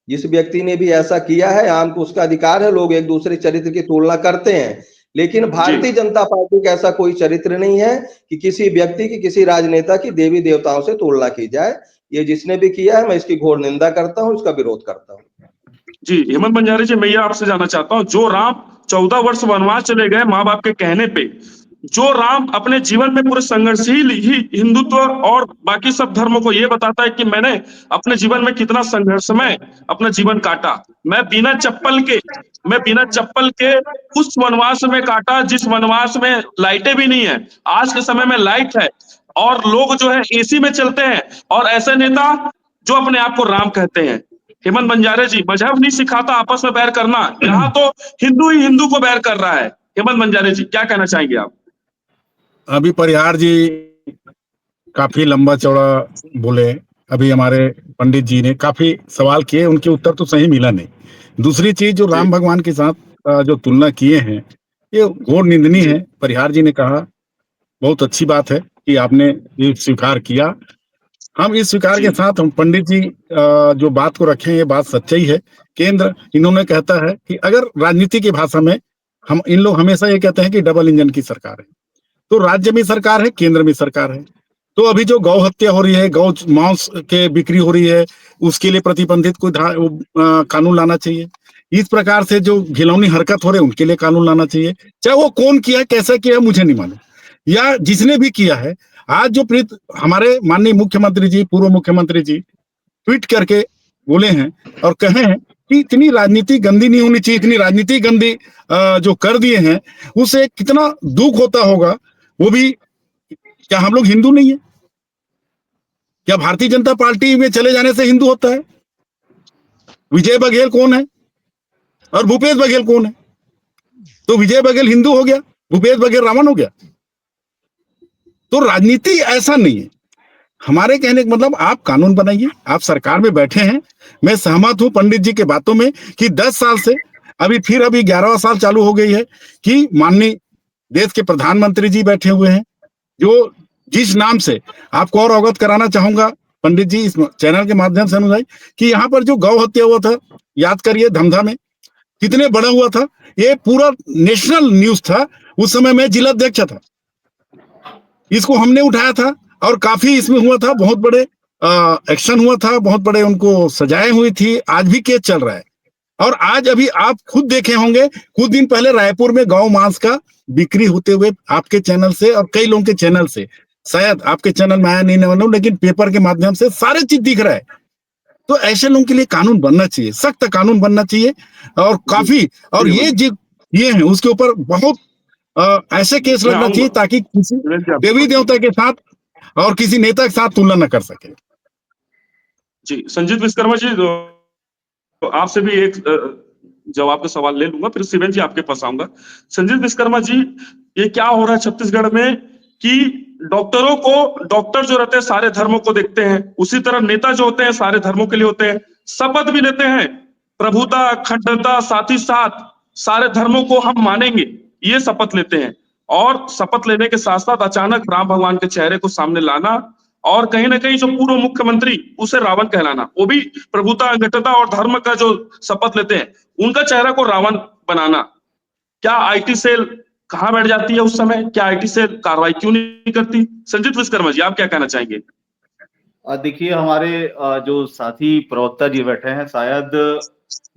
जिस व्यक्ति ने भी ऐसा किया है, आम तो उसका अधिकार है, लोग एक दूसरे चरित्र की तुलना करते हैं, लेकिन भारतीय जनता पार्टी का ऐसा कोई चरित्र नहीं है कि किसी व्यक्ति की, किसी राजनेता की देवी देवताओं से तुलना की जाए। ये जिसने भी किया है, मैं इसकी घोर निंदा करता हूं, इसका विरोध करता हूं। जी, हेमंत बंजारे जी, मैं ये आपसे जानना चाहता हूं, जो राम 14 वर्ष वनवास चले गए माँ बाप के कहने पे, जो राम अपने जीवन में पूरे संघर्षशील ही हिंदुत्व और बाकी सब धर्मों को ये बताता है कि मैंने अपने जीवन में कितना संघर्षमय अपना जीवन काटा, मैं बिना चप्पल के उस वनवास में काटा जिस वनवास में लाइटें भी नहीं है। आज के समय में लाइट है और लोग जो है एसी में चलते हैं, और ऐसे नेता जो अपने आप को राम कहते हैं, हेमंत बंजारे जी, मजहब नहीं सिखाता आपस में बैर करना, यहाँ तो हिंदू ही हिंदू को बैर कर रहा है। हेमंत बंजारे जी, क्या कहना चाहेंगे आप? अभी परिहार जी काफी लंबा चौड़ा बोले, अभी हमारे पंडित जी ने काफी सवाल किए, उनके उत्तर तो सही मिला नहीं। दूसरी चीज जो राम भगवान के साथ जो तुलना किए हैं, ये घोर निंदनीय है। परिहार जी ने कहा, बहुत अच्छी बात है कि आपने ये स्वीकार किया। हम इस स्वीकार के साथ हम पंडित जी जो बात को रखे हैं, ये बात सच्चाई है। केंद्र इन्होंने कहता है कि अगर राजनीति की भाषा में हम इन लोग हमेशा ये कहते हैं कि डबल इंजन की सरकार है, तो राज्य में सरकार है, केंद्र में सरकार है। तो अभी जो गौ हत्या हो रही है, गौ मांस के बिक्री हो रही है, उसके लिए प्रतिबंधित कोई कानून लाना चाहिए। इस प्रकार से जो घिनौनी हरकत हो रही है, उनके लिए कानून लाना चाहिए। चाहे वो कौन किया, कैसे किया, मुझे नहीं मालूम, या जिसने भी किया है। आज जो हमारे माननीय मुख्यमंत्री जी, पूर्व मुख्यमंत्री जी ट्वीट करके बोले हैं और कहे हैं कि इतनी राजनीति गंदी नहीं होनी चाहिए, इतनी राजनीति गंदी जो कर दिए हैं, उससे कितना दुख होता होगा। वो भी, क्या हम लोग हिंदू नहीं है? क्या भारतीय जनता पार्टी में चले जाने से हिंदू होता है? विजय बघेल कौन है और भूपेश बघेल कौन है? तो विजय बघेल हिंदू हो गया, भूपेश बघेल रावण हो गया। तो राजनीति ऐसा नहीं है। हमारे कहने का मतलब, आप कानून बनाइए, आप सरकार में बैठे हैं। मैं सहमत हूं पंडित जी के बातों में कि 10 साल से अभी 11वां साल चालू हो गई है कि माननीय देश के प्रधानमंत्री जी बैठे हुए हैं, जो जिस नाम से आपको और अवगत कराना चाहूंगा पंडित जी, इस चैनल के माध्यम से अनुदाई, कि यहाँ पर जो गौ हत्या हुआ था, याद करिए धमधा में कितने बड़ा हुआ था, ये पूरा नेशनल न्यूज था। उस समय मैं जिला अध्यक्ष था, इसको हमने उठाया था और काफी इसमें हुआ था, बहुत बड़े एक्शन हुआ था, बहुत बड़े उनको सजाएं हुई थी। आज भी केस चल रहा है। और आज अभी आप खुद देखे होंगे, कुछ दिन पहले रायपुर में गौ मांस का बिक्री होते हुए आपके चैनल से और कई लोगों के चैनल से, शायद आपके चैनल में आया नहीं मालूम, लेकिन पेपर के माध्यम से सारे चीज दिख रहा है। तो ऐसे लोगों के लिए कानून बनना चाहिए, सख्त कानून बनना चाहिए। और काफी, और ये जो ये है उसके ऊपर बहुत ऐसे केस लगना चाहिए ताकि किसी देवी देवता के साथ और किसी नेता के साथ तुलना न कर सके। जी, संजीत विश्वकर्मा जी, तो आपसे भी एक जवाब का सवाल ले लूंगा, फिर शिवेन जी आपके पास आऊंगा। संजीत विश्वकर्मा जी, ये क्या हो रहा है छत्तीसगढ़ में कि डॉक्टरों को, डॉक्टर जो रहते हैं सारे धर्मों को देखते हैं, उसी तरह नेता जो होते हैं सारे धर्मों के लिए होते हैं, शपथ भी लेते हैं प्रभुता, अखंडता, साथ ही साथ सारे धर्मों को हम मानेंगे, ये शपथ लेते हैं। और शपथ लेने के साथ साथ अचानक राम भगवान के चेहरे को सामने लाना और कहीं ना कहीं जो पूर्व मुख्यमंत्री उसे रावण कहलाना, वो भी प्रभुता, अखंडता और धर्म का जो शपथ लेते हैं, उनका चेहरा को रावण बनाना। क्या आईटी सेल कहां बैठ जाती है उस समय? क्या आईटी सेल कार्रवाई क्यों नहीं करती? संजीत विश्वकर्मा जी, आप क्या कहना चाहेंगे? देखिए, हमारे जो साथी प्रवक्ता जी बैठे हैं, शायद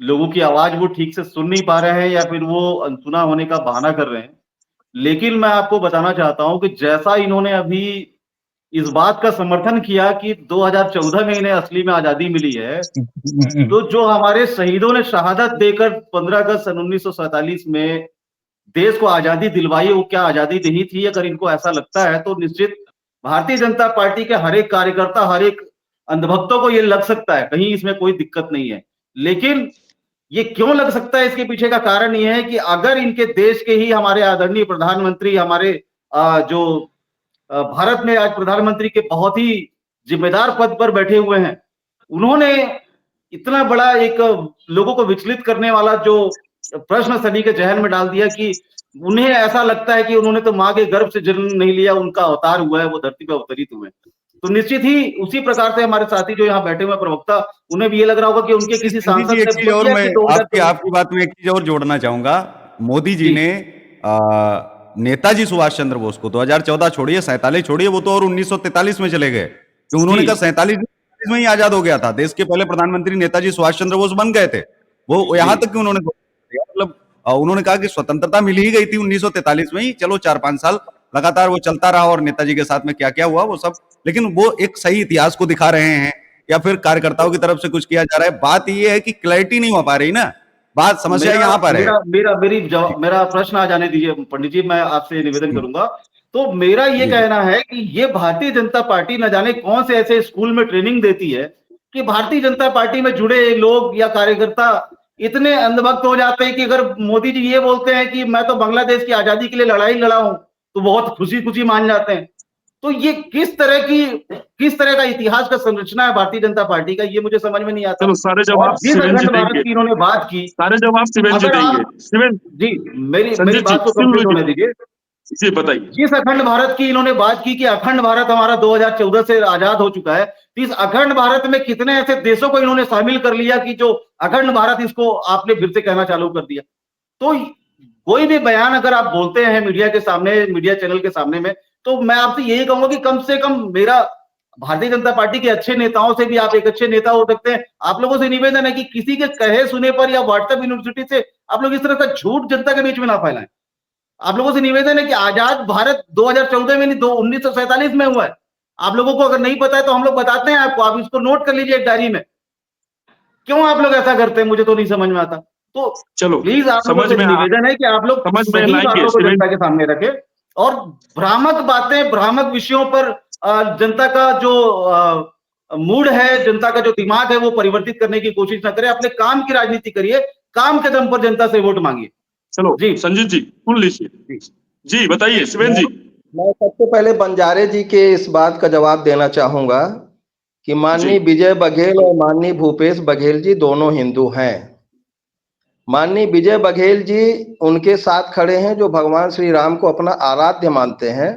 लोगों की आवाज वो ठीक से सुन नहीं पा रहे हैं या फिर वो अनसुना होने का बहाना कर रहे हैं। लेकिन मैं आपको बताना चाहता हूं कि जैसा इन्होंने अभी इस बात का समर्थन किया कि 2014 में इन्हें असली में आजादी मिली है, तो जो हमारे शहीदों ने शहादत देकर 15 अगस्त सन 1947 में देश को आजादी दिलवाई, वो क्या आजादी नहीं थी? अगर इनको ऐसा लगता है तो निश्चित भारतीय जनता पार्टी के हर एक कार्यकर्ता, हर एक अंधभक्तों को ये लग सकता है, कहीं इसमें कोई दिक्कत नहीं है। लेकिन ये क्यों लग सकता है, इसके पीछे का कारण ये है कि अगर इनके देश के ही हमारे आदरणीय प्रधानमंत्री, हमारे जो भारत में आज प्रधानमंत्री के बहुत ही जिम्मेदार पद पर बैठे हुए हैं, उन्होंने इतना बड़ा एक लोगों को विचलित करने वाला जो प्रश्न सभी के जहन में डाल दिया कि उन्हें ऐसा लगता है कि उन्होंने तो मां के गर्भ से जन्म नहीं लिया, उनका अवतार हुआ है, वो धरती पर अवतरित हुए। तो निश्चित ही उसी प्रकार से हमारे साथी जो यहाँ बैठे हुए प्रवक्ता, उन्हें भी ये लग रहा होगा कि उनके किसी सांसद एक चीज और मैं आपकी बात में एक चीज और जोड़ना चाहूंगा। मोदी जी ने नेताजी सुभाष चंद्र बोस को 2014 छोड़िए, 47 छोड़िए, वो तो और 1943 में चले गए, तो उन्होंने कहा 47 में ही आजाद हो गया था। देश के पहले प्रधानमंत्री नेताजी सुभाष चंद्र बोस बन गए थे। वो यहाँ तक कि उन्होंने मतलब उन्होंने कहा कि स्वतंत्रता मिल ही गई थी 1943 में ही, चलो 4-5 साल लगातार वो चलता रहा और नेताजी के साथ में क्या क्या हुआ वो सब, लेकिन वो एक सही इतिहास को दिखा रहे हैं या फिर कार्यकर्ताओं की तरफ से कुछ किया जा रहा है। बात ये है कि क्लैरिटी नहीं हो पा रही ना, बात समस्या यहाँ पर है। मेरा प्रश्न आ जाने दीजिए पंडित जी, मैं आपसे निवेदन करूंगा। तो मेरा ये कहना है कि ये भारतीय जनता पार्टी न जाने कौन से ऐसे स्कूल में ट्रेनिंग देती है कि भारतीय जनता पार्टी में जुड़े लोग या कार्यकर्ता इतने अंधभक्त हो जाते हैं कि अगर मोदी जी ये बोलते हैं कि मैं तो बांग्लादेश की आजादी के लिए लड़ाई लड़ा हूं, तो बहुत खुशी खुशी मान जाते हैं। तो ये किस तरह का इतिहास का संरचना है भारतीय जनता पार्टी का, ये मुझे समझ में नहीं आता। चलो सारे और जवाब जिस शिवेन जी अखंड भारत देंगे, की इन्होंने बात की, सारे जवाब शिवेन जी अगर देंगे। आप शिवेन जी मेरी संजीत जी बात को सुन कंप्लीट होने लीजिए दीजिए। जी, बताइए। जिस अखंड भारत की इन्होंने बात की कि अखंड भारत हमारा 2014 से आजाद हो चुका है, तो इस अखंड भारत में कितने ऐसे देशों को इन्होंने शामिल कर लिया कि जो अखंड भारत, इसको आपने फिर से कहना चालू कर दिया। तो कोई भी बयान अगर आप बोलते हैं मीडिया के सामने, मीडिया चैनल के सामने में, तो मैं आपसे यही कहूंगा कि कम से कम मेरा भारतीय जनता पार्टी के अच्छे नेताओं से भी आप एक अच्छे नेता हो सकते हैं। आप लोगों से निवेदन है कि किसी के कहे सुने पर या व्हाट्सएप यूनिवर्सिटी से आप लोग इस तरह का झूठ जनता के बीच में ना फैलाएं। आप लोगों से निवेदन है कि आजाद भारत 2014 में नहीं, 1947 में हुआ है। आप लोगों को अगर नहीं पता है तो हम लोग बताते हैं आपको, आप इसको नोट कर लीजिए एक डायरी में। क्यों आप लोग ऐसा करते हैं, मुझे तो नहीं समझ में आता। तो चलो प्लीज आप लोगों समझ से में निवेदन है कि आप लोग समझ में सही लाएंगे बातों को शिवेन। जनता के सामने रखें और भ्रामक बातें, भ्रामक विषयों पर जनता का जो मूड है, जनता का जो दिमाग है, वो परिवर्तित करने की कोशिश ना करें। अपने काम की राजनीति करिए, काम के दम पर जनता से वोट मांगिए। चलो जी संजीत जी सुन लीजिए। जी बताइए शिवेन जी। मैं सबसे पहले बंजारे जी के इस बात का जवाब देना चाहूंगा कि माननीय विजय बघेल और माननीय भूपेश बघेल जी दोनों हिंदू हैं। माननीय विजय बघेल जी उनके साथ खड़े हैं जो भगवान श्री राम को अपना आराध्य मानते हैं,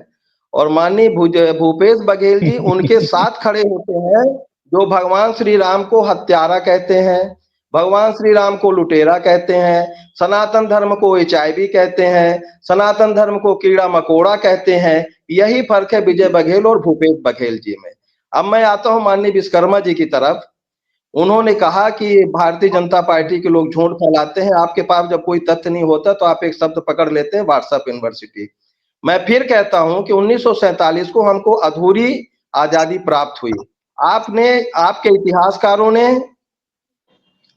और माननीय भूपेश बघेल जी उनके साथ खड़े होते हैं जो भगवान श्री राम को हत्यारा कहते हैं, भगवान श्री राम को लुटेरा कहते हैं, सनातन धर्म को एचआईवी कहते हैं, सनातन धर्म को कीड़ा मकोड़ा कहते हैं। यही फर्क है विजय बघेल और भूपेश बघेल जी में। अब मैं आता हूं माननीय विश्वकर्मा जी की तरफ। उन्होंने कहा कि भारतीय जनता पार्टी के लोग झूठ फैलाते हैं, आपके पास जब कोई तथ्य नहीं होता तो आप एक शब्द पकड़ लेते हैं, व्हाट्सएप यूनिवर्सिटी। मैं फिर कहता हूं कि 1947 को हमको अधूरी आजादी प्राप्त हुई। आपने, आपके इतिहासकारों ने,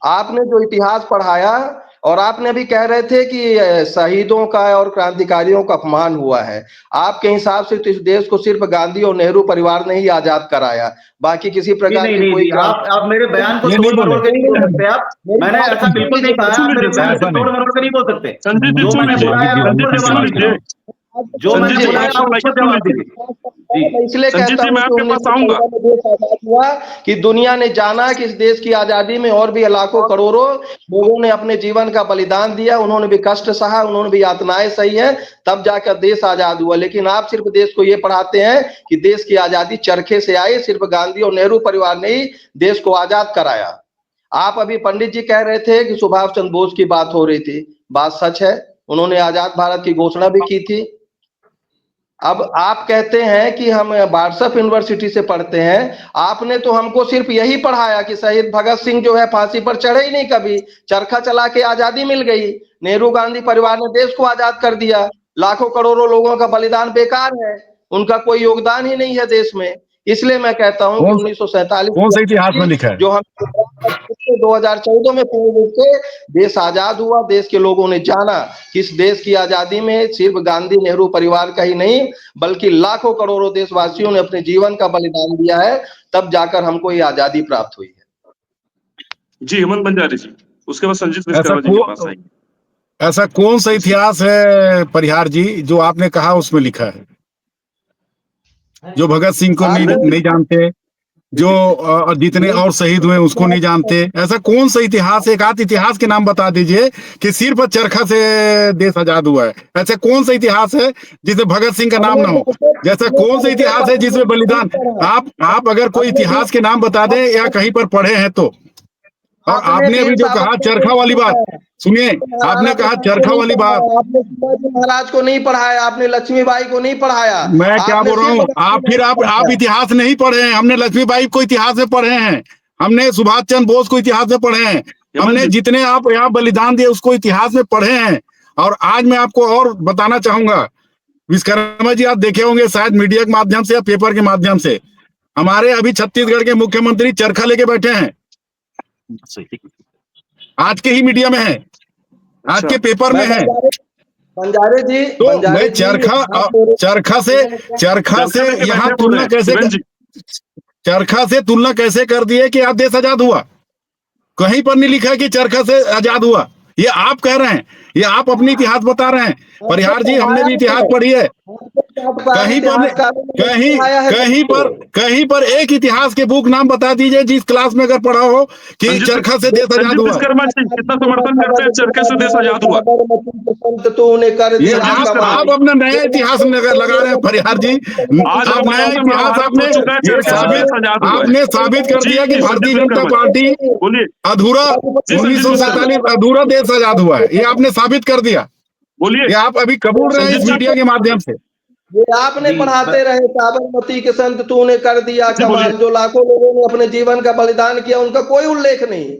आपने जो इतिहास पढ़ाया, और आपने भी कह रहे थे कि शहीदों का और क्रांतिकारियों का अपमान हुआ है। आपके हिसाब से तो इस देश को सिर्फ गांधी और नेहरू परिवार ने ही आजाद कराया, बाकी किसी प्रकार नहीं की नहीं कोई नहीं, आप मेरे बयान को ये तोड़ नहीं मरोड़ बोले। के नहीं बोल सकते। आप, मैंने ऐसा बिल्कुल नहीं कहा, आप मेरे बयान ऐसा को तोड़ नहीं। मरोड़ के नहीं बोल सकते। संजीत जी जो सुन मैंने लीजिए, बोला है आप संजीत उसको जी जवाब सुन दीजिए। लीजिए। जो मैंने संजीत जी बोला है आपको आप उसको सुन जवाब लीजिए। दीजिए। जी मैं इसलिए संजीत कहता जी हूं मैं कि आपके पास आऊंगा। 1914 में देश आजाद हुआ कि दुनिया ने जाना कि इस देश की आजादी में और भी लाखों करोड़ों लोगों ने अपने जीवन का बलिदान दिया, उन्होंने भी कष्ट सहा, उन्होंने भी यातनाएं सही है, तब जाकर देश आजाद हुआ। लेकिन आप सिर्फ देश को ये पढ़ाते हैं कि देश की आजादी चरखे से आई, सिर्फ गांधी और नेहरू परिवार ने ही देश को आजाद कराया। आप अभी पंडित जी कह रहे थे कि सुभाष चंद्र बोस की बात हो रही थी, बात सच है, उन्होंने आजाद भारत की घोषणा भी की थी। अब आप कहते हैं कि हम व्हाट्सएप यूनिवर्सिटी से पढ़ते हैं, आपने तो हमको सिर्फ यही पढ़ाया कि शहीद भगत सिंह जो है फांसी पर चढ़े ही नहीं, कभी चरखा चला के आजादी मिल गई, नेहरू गांधी परिवार ने देश को आजाद कर दिया, लाखों करोड़ों लोगों का बलिदान बेकार है, उनका कोई योगदान ही नहीं है देश में। इसलिए मैं कहता हूं कि कौन 1947 से इतिहास में लिखा है? जो हम 2014 में पूर्ण रूप से देश आजाद हुआ, देश के लोगों ने जाना कि इस देश की आजादी में सिर्फ गांधी नेहरू परिवार का ही नहीं बल्कि लाखों करोड़ों देशवासियों ने अपने जीवन का बलिदान दिया है, तब जाकर हमको ये आजादी प्राप्त हुई है। जी हेमंत बंजारे जी, उसके बाद संजीत ऐसा विश्वकर्मा जी के पास आएंगे। ऐसा कौन सा इतिहास है परिहार जी जो आपने कहा उसमें लिखा है, जो भगत सिंह को नहीं जानते, जो जितने और शहीद हुए उसको नहीं जानते? ऐसा कौन सा इतिहास, एक आध इतिहास के नाम बता दीजिए कि सिर्फ चरखा से देश आजाद हुआ है। ऐसा कौन सा इतिहास है जिसमें भगत सिंह का नाम ना हो? जैसा कौन सा इतिहास है जिसमें बलिदान? आप अगर कोई इतिहास के नाम बता दें या कहीं पर पढ़े हैं तो। और आपने अभी जो कहा चरखा वाली बात, सुनिए, आपने कहा चरखा वाली बात, आपने शिवाजी महाराज को नहीं पढ़ाया, आपने लक्ष्मीबाई को नहीं पढ़ाया। मैं क्या बोल रहा हूँ, आप इतिहास नहीं पढ़े हैं। हमने लक्ष्मीबाई को इतिहास में पढ़े हैं, हमने सुभाष चंद्र बोस को इतिहास में पढ़े हैं, हमने जितने आप यहाँ बलिदान दिए उसको इतिहास में पढ़े हैं। और आज मैं आपको और बताना चाहूंगा, विश्वकर्मा जी आप देखे होंगे शायद मीडिया के माध्यम से या पेपर के माध्यम से, हमारे अभी छत्तीसगढ़ के मुख्यमंत्री चरखा लेके बैठे हैं, आज के ही मीडिया में है, आज के पेपर में है। बंजारे जी, तो मैं चरखा से यहाँ तुलना कैसे चरखा से तुलना कैसे कर दिए कि आप देश आजाद हुआ? कहीं पर नहीं लिखा है कि चरखा से आजाद हुआ। ये आप कह रहे हैं, ये आप अपनी इतिहास बता रहे हैं। परिहार जी, हमने भी इतिहास पढ़ी है। कहीं पर एक इतिहास के बुक नाम बता दीजिए जिस क्लास में अगर पढ़ा हो कि चरखा से देश आजाद हुआ। विश्वकर्मा जी कितना समर्थन करते हैं चरखे से देश आजाद हुआ? ये आप अपना नया इतिहास लगा रहे हैं परिहार जी। आप नया इतिहास आपने साबित कर दिया कि भारतीय जनता पार्टी अधूरा 1947 अधूरा देश आजाद हुआ है। ये आपने साबित कर दिया। बोलिए, ये आप अभी कबूल रहे हैं इस मीडिया के माध्यम से। ये आपने पढ़ाते रहे साबरमती के संत तूने कर दिया कमाल, जो लाखों लोगों ने अपने जीवन का बलिदान किया, उनका कोई उल्लेख नहीं।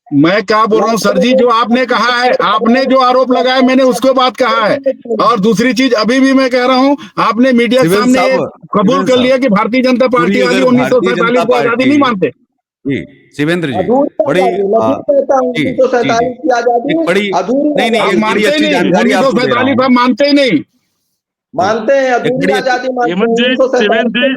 मैं क्या बोल रहा हूँ सर जी, जो आपने कहा है, आपने जो आरोप लगाया मैंने उसको बात कहा है। और दूसरी चीज अभी भी मैं कह रहा हूँ, आपने मीडिया के सामने कबूल कर लिया कि भारतीय जनता पार्टी वाली 1947 को आजादी नहीं मानते। जी शिवेंद्र जी, बड़ी बड़ी नहीं मानते अच्छी नहीं, जानकारी आपको दे रहा हूं। 1947 आप मानते ही नहीं। मानते हैं अधूरी आजादी मानते हैं।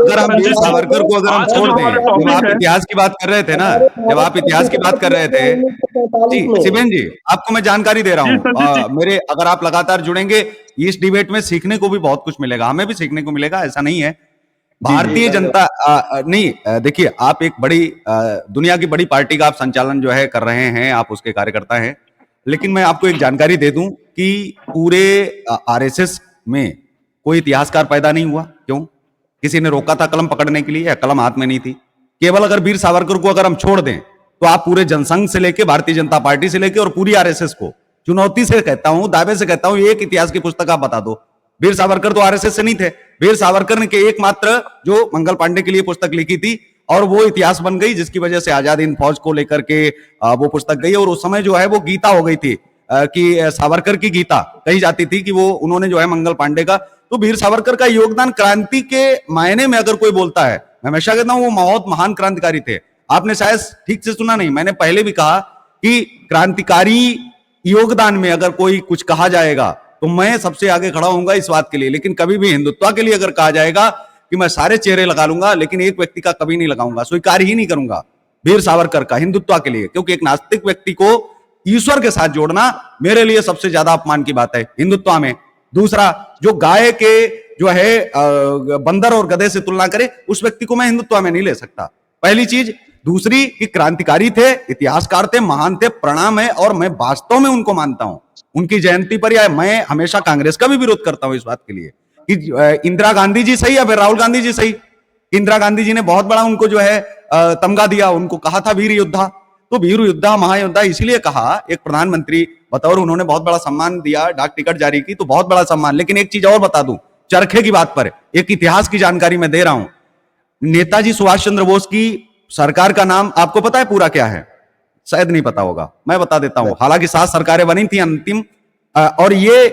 अगर हम वीर सावरकर को अगर हम छोड़ दें, जब आप इतिहास की बात कर रहे थे ना, जब आप इतिहास की बात कर रहे थे जी शिवेंद्र जी, आपको मैं जानकारी दे रहा हूँ। मेरे अगर आप लगातार जुड़ेंगे इस डिबेट में, सीखने को भी बहुत कुछ मिलेगा, हमें भी सीखने को मिलेगा, ऐसा नहीं है। भारतीय जनता नहीं, देखिए आप एक बड़ी दुनिया की बड़ी पार्टी का आप संचालन जो है कर रहे हैं, आप उसके कार्यकर्ता हैं। लेकिन मैं आपको एक जानकारी दे दूं कि पूरे आरएसएस में कोई इतिहासकार पैदा नहीं हुआ। क्यों? किसी ने रोका था कलम पकड़ने के लिए या कलम हाथ में नहीं थी? केवल अगर वीर सावरकर को अगर हम छोड़ दें तो आप पूरे जनसंघ से लेके भारतीय जनता पार्टी से लेके और पूरी आरएसएस को चुनौती से कहता हूं, दावे से कहता हूं, एक इतिहास की पुस्तक आप बता दो। वीर सावरकर तो आरएसएस से नहीं थे। वीर सावरकर ने के एकमात्र जो मंगल पांडे के लिए पुस्तक लिखी थी और वो इतिहास बन गई, जिसकी वजह से आजाद हिंद फौज को लेकर के वो पुस्तक गई। और उस समय जो है वो गीता हो गई थी कि सावरकर की गीता कही जाती थी कि वो उन्होंने जो है मंगल पांडे का। तो वीर सावरकर का योगदान क्रांति के मायने में अगर कोई बोलता है, मैं हमेशा कहता हूं वो बहुत महान क्रांतिकारी थे। आपने शायद ठीक से सुना नहीं, मैंने पहले भी कहा कि क्रांतिकारी योगदान में अगर कोई कुछ कहा जाएगा तो मैं सबसे आगे खड़ा होऊंगा इस बात के लिए। लेकिन कभी भी हिंदुत्व के लिए अगर कहा जाएगा कि मैं सारे चेहरे लगा लूंगा लेकिन एक व्यक्ति का कभी नहीं लगाऊंगा, स्वीकार ही नहीं करूंगा वीर सावरकर का हिंदुत्व के लिए। क्योंकि एक नास्तिक व्यक्ति को ईश्वर के साथ जोड़ना मेरे लिए सबसे ज्यादा अपमान की बात है हिंदुत्व में। दूसरा, जो गाय के जो है बंदर और गधे से तुलना करे, उस व्यक्ति को मैं हिंदुत्व में नहीं ले सकता, पहली चीज। दूसरी कि क्रांतिकारी थे, इतिहासकार थे, महान थे, प्रणाम है, और मैं वास्तव में उनको मानता हूं। उनकी जयंती पर या मैं हमेशा कांग्रेस का भी विरोध करता हूं इस बात के लिए कि इंदिरा गांधी जी सही या फिर राहुल गांधी जी सही। इंदिरा गांधी जी ने बहुत बड़ा उनको जो है तमगा दिया, उनको कहा था वीर योद्धा। तो वीर योद्धा, महायोद्धा इसलिए कहा, एक प्रधानमंत्री बतौर उन्होंने बहुत बड़ा सम्मान दिया, डाक टिकट जारी की, तो बहुत बड़ा सम्मान। लेकिन एक चीज और बता दूं, चरखे की बात पर एक इतिहास की जानकारी मैं दे रहा हूं। नेताजी सुभाष चंद्र बोस की सरकार का नाम आपको पता है पूरा क्या है? शायद नहीं पता होगा, मैं बता देता हूं। हालांकि 7 सरकारें बनी थी अंतिम, और ये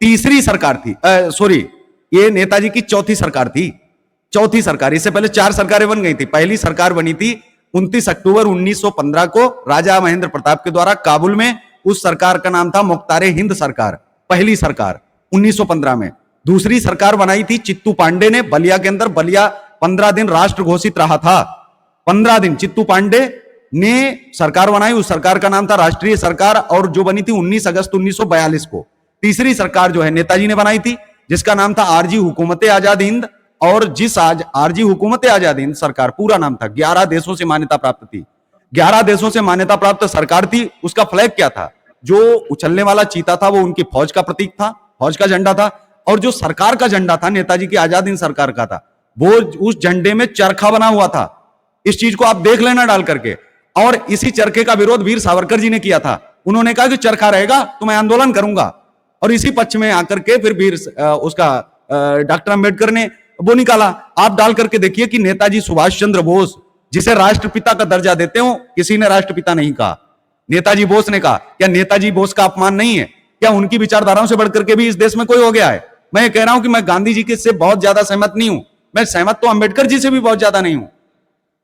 तीसरी सरकार थी, सॉरी ये नेताजी की चौथी सरकार थी, चौथी सरकार। इससे पहले 4 सरकारें बन गई थी। पहली सरकार बनी थी 29 अक्टूबर 1915 को राजा महेंद्र प्रताप के द्वारा काबुल में। उस सरकार का नाम था मुख्तारे हिंद सरकार, पहली सरकार 1915 में। दूसरी सरकार बनाई थी चित्तू पांडे ने बलिया के अंदर। बलिया 15 दिन राष्ट्र घोषित रहा था, 15 दिन चित्तू पांडे ने सरकार बनाई, उस सरकार का नाम था राष्ट्रीय सरकार, और जो बनी थी 19 अगस्त 1942 को। तीसरी सरकार जो है नेताजी ने बनाई थी, जिसका नाम था आरजी हुकूमत आजाद हिंद, और जिस आरजी हुकूमत आजाद हिंद सरकार पूरा नाम था, 11 देशों से मान्यता प्राप्त थी, 11 देशों से मान्यता प्राप्त सरकार थी। उसका फ्लैग क्या था? जो उछलने वाला चीता था वो उनकी फौज का प्रतीक था, फौज का झंडा था। और जो सरकार का झंडा था नेताजी की आजाद हिंद सरकार का था, वो उस झंडे में चरखा बना हुआ था। इस चीज को आप देख लेना डाल करके। और इसी चरखे का विरोध वीर सावरकर जी ने किया था। उन्होंने कहा कि चरखा रहेगा तो मैं आंदोलन करूंगा, और इसी पक्ष में आकर के फिर वीर डॉक्टर अंबेडकर ने वो निकाला। आप डाल करके देखिए कि नेताजी सुभाष चंद्र बोस, जिसे राष्ट्रपिता का दर्जा देते हो, किसी ने राष्ट्रपिता नहीं कहा, नेताजी बोस ने कहा। क्या नेताजी बोस का अपमान नहीं है? क्या उनकी विचारधाराओं से बढ़कर के भी इस देश में कोई हो गया है? मैं ये कह रहा हूं कि मैं गांधी जी के से बहुत ज्यादा सहमत नहीं हूं, मैं सहमत तो अंबेडकर जी से भी बहुत ज्यादा नहीं हूं,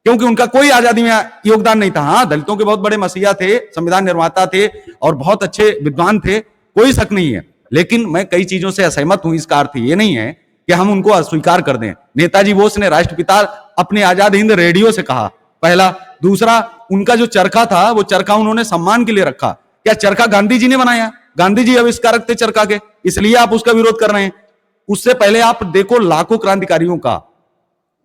क्योंकि उनका कोई आजादी में योगदान नहीं था। हाँ, दलितों के बहुत बड़े मसीहा थे, संविधान निर्माता थे और बहुत अच्छे विद्वान थे, कोई शक नहीं है। लेकिन मैं कई चीजों से असहमत हूं, इसका अर्थ ये नहीं है कि हम उनको अस्वीकार कर दें। नेताजी बोस ने राष्ट्रपिता अपने आजाद हिंद रेडियो से कहा, पहला। दूसरा, उनका जो चरखा था वो चरखा उन्होंने सम्मान के लिए रखा। क्या चरखा गांधी जी ने बनाया? गांधी जी आविष्कारक थे चरखा के, इसलिए आप उसका विरोध कर रहे हैं। उससे पहले आप देखो लाखों क्रांतिकारियों का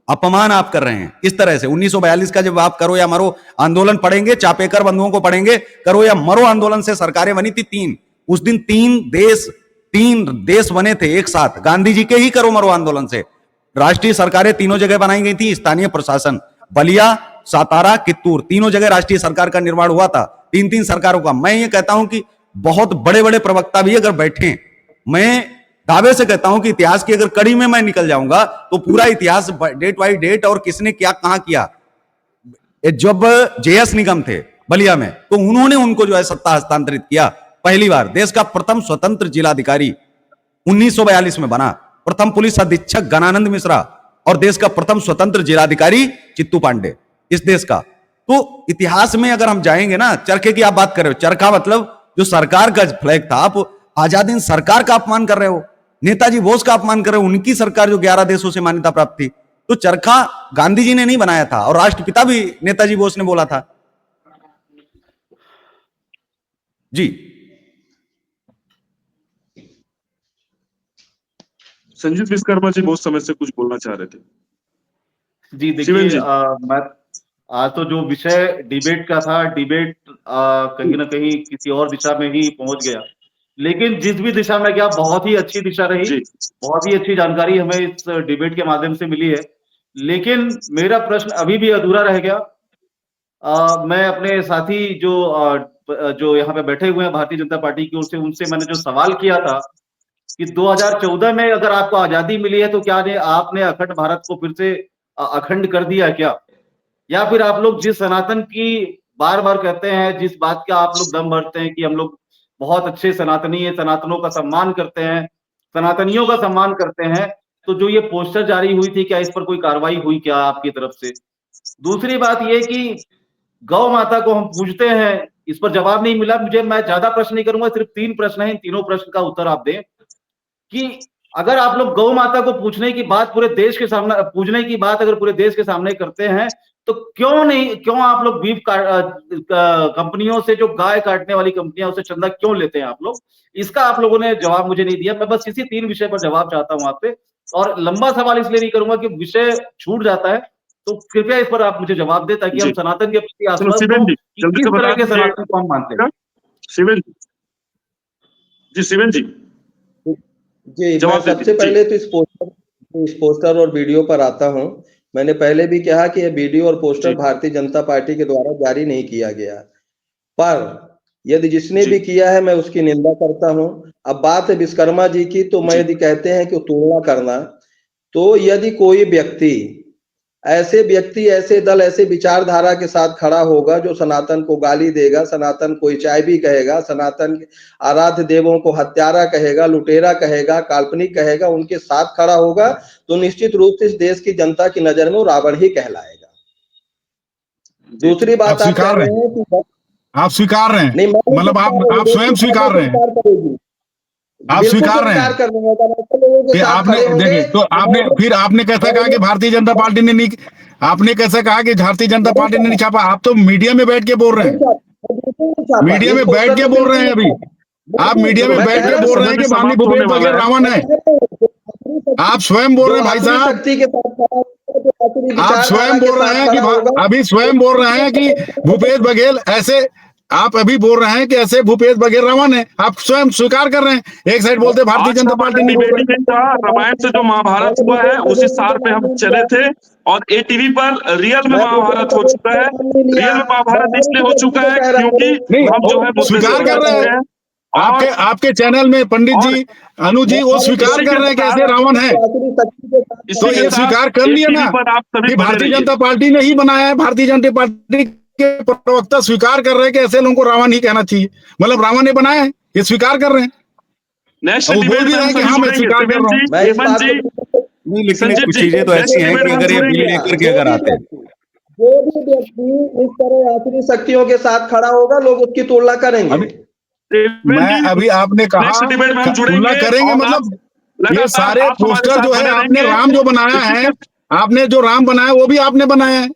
अपमान आप कर रहे हैं इस तरह से। 1942 का जब आप करो या मरो आंदोलन पढ़ेंगे, चापेकर बंधुओं को पढ़ेंगे, करो या मरो आंदोलन से सरकारें बनी थी तीन। उस दिन तीन देश बने थे एक साथ, गांधी जी के ही करो मरो आंदोलन से। राष्ट्रीय सरकारें तीनों जगह बनाई गई थी, स्थानीय प्रशासन बलिया, सातारा, कित्तूर, तीनों जगह राष्ट्रीय सरकार का निर्माण हुआ था, तीन सरकारों का। मैं ये कहता हूं कि बहुत बड़े बड़े प्रवक्ता भी अगर बैठे, मैं दावे से कहता हूं कि इतिहास की अगर कड़ी में मैं निकल जाऊंगा तो पूरा इतिहास डेट बाई डेट और किसने क्या कहां किया। जब जेएस निगम थे बलिया में, तो उन्होंने उनको जो है सत्ता हस्तांतरित किया पहली बार। देश का प्रथम स्वतंत्र जिलाधिकारी 1942 में बना, प्रथम पुलिस अधीक्षक गणानंद मिश्रा, और देश का प्रथम स्वतंत्र जिलाधिकारी चित्तू पांडे इस देश का। तो इतिहास में अगर हम जाएंगे ना, चरखे की आप बात कर रहे हो, चरखा मतलब जो सरकार का फ्लैग था, आप आजाद हिंद सरकार का अपमान कर रहे हो, नेताजी बोस का अपमान कर रहे हो, उनकी सरकार जो 11 देशों से मान्यता प्राप्त थी। तो चरखा गांधी जी ने नहीं बनाया था, और राष्ट्रपिता भी नेताजी बोस ने बोला था। जी संजीव विश्वकर्मा जी बहुत समय से कुछ बोलना चाह रहे थे। जी देखिए, मैं आज तो जो विषय डिबेट का था, डिबेट कहीं ना कहीं किसी और दिशा में ही पहुंच गया, लेकिन जिस भी दिशा में गया बहुत ही अच्छी दिशा रही, बहुत ही अच्छी जानकारी हमें इस डिबेट के माध्यम से मिली है। लेकिन मेरा प्रश्न अभी भी अधूरा रह गया। मैं अपने साथी जो यहाँ पे बैठे हुए हैं भारतीय जनता पार्टी की ओर से, उनसे मैंने जो सवाल किया था कि 2014 में अगर आपको आजादी मिली है तो क्या आपने अखंड भारत को फिर से अखंड कर दिया क्या? या फिर आप लोग जिस सनातन की बार बार कहते हैं, जिस बात का आप लोग दम भरते हैं कि हम लोग बहुत अच्छे सनातनी है, सनातनों का सम्मान करते हैं, सनातनियों का सम्मान करते हैं, तो जो ये पोस्टर जारी हुई थी, क्या इस पर कोई कार्रवाई हुई क्या आपकी तरफ से? दूसरी बात ये कि गौ माता को हम पूजते हैं, इस पर जवाब नहीं मिला मुझे। मैं ज्यादा प्रश्न नहीं करूंगा, सिर्फ 3 प्रश्न है, इन तीनों प्रश्न का उत्तर आप दें कि अगर आप लोग गौ माता को पूछने की बात पूरे देश के सामने, पूजने की बात अगर पूरे देश के सामने करते हैं, तो क्यों आप लोग बीफ कंपनियों से, जो गाय काटने वाली कंपनियां, उससे चंदा क्यों लेते हैं आप लोग? इसका आप लोगों ने जवाब मुझे नहीं दिया। मैं बस इसी 3 विषय पर जवाब चाहता हूं आपसे, और लंबा सवाल इसलिए नहीं करूंगा कि विषय छूट जाता है, तो कृपया इस पर आप मुझे जवाब दें ताकि हम सनातन के प्रति आस्था को, किस तरह के सनातन को हम मानते हैं। शिवेन जी जी, मैं सबसे पहले तो इस पोस्टर और वीडियो पर आता हूं। मैंने पहले भी कहा कि यह वीडियो और पोस्टर भारतीय जनता पार्टी के द्वारा जारी नहीं किया गया, पर यदि जिसने भी किया है मैं उसकी निंदा करता हूं। अब बात है विश्वकर्मा जी की, तो मैं यदि कहते हैं कि तुलना करना, तो यदि कोई व्यक्ति, ऐसे दल, ऐसे विचारधारा के साथ खड़ा होगा जो सनातन को गाली देगा, सनातन को इचाई कहेगा, सनातन के आराध्य देवों को हत्यारा कहेगा, लुटेरा कहेगा, काल्पनिक कहेगा, उनके साथ खड़ा होगा, तो निश्चित रूप से इस देश की जनता की नजर में वो रावण ही कहलाएगा। दूसरी बात आप कह रहे हैं कि आप स्वीकार रहे हैं, मतलब आप स्वयं स्वीकार रहे हैं, आप स्वीकार रहे हैं कि आपने देखिए, तो आपने कैसा कहा कि भारतीय जनता पार्टी ने नहीं, आपने कैसा कहा कि भारतीय जनता पार्टी ने नहीं छापा? आप तो मीडिया में बैठ के बोल रहे हैं, मीडिया में बैठ के बोल रहे हैं, अभी आप मीडिया में बैठ के बोल रहे हैं कि माननीय भूपेश बघेल रावण है। आप स्वयं बोल रहे हैं भाई साहब, आप स्वयं बोल रहे हैं कि अभी स्वयं बोल रहे हैं कि भूपेश बघेल ऐसे, आप अभी बोल रहे हैं कि ऐसे भूपेश बघेल रावण है, आप स्वयं स्वीकार कर रहे हैं। एक साइड बोलते भारतीय जनता पार्टी नहीं बोल रही। रामायण से जो महाभारत हुआ है उसी सार पे हम चले थे, और एटीवी पर रियल में महाभारत हो चुका है। रियल में महाभारत इसलिए हो चुका है क्योंकि हम जो है स्वीकार कर रहे हैं। आपके चैनल में पंडित जी, अनु जी, वो स्वीकार कर रहे हैं कि ऐसे रावण है, तो ये स्वीकार कर लिया ना कि भारतीय जनता पार्टी ने ही बनाया है। भारतीय जनता पार्टी के प्रवक्ता स्वीकार कर रहे हैं कि ऐसे लोगों को रावण ही कहना चाहिए, मतलब रावण ने बनाया है, ये स्वीकार कर रहे हैं। वो बोल भी रहे हैं कि हाँ मैं स्वीकार कर रहा हूँ। नहीं, लेकिन कुछ चीजें तो ऐसी हैं कि अगर ये बिल लेकर के अगर आते हैं, जो भी व्यक्ति इस तरह आसुरी शक्तियों के साथ खड़ा होगा, लोग उसकी तुलना करेंगे। मैं अभी आपने कहा तुलना करेंगे, मतलब लगातार सारे आप हमारे पोस्टर साथ जो है बने आपने रहेंगे। राम जो बनाया है, आपने जो राम बनाया वो भी आपने बनाया है।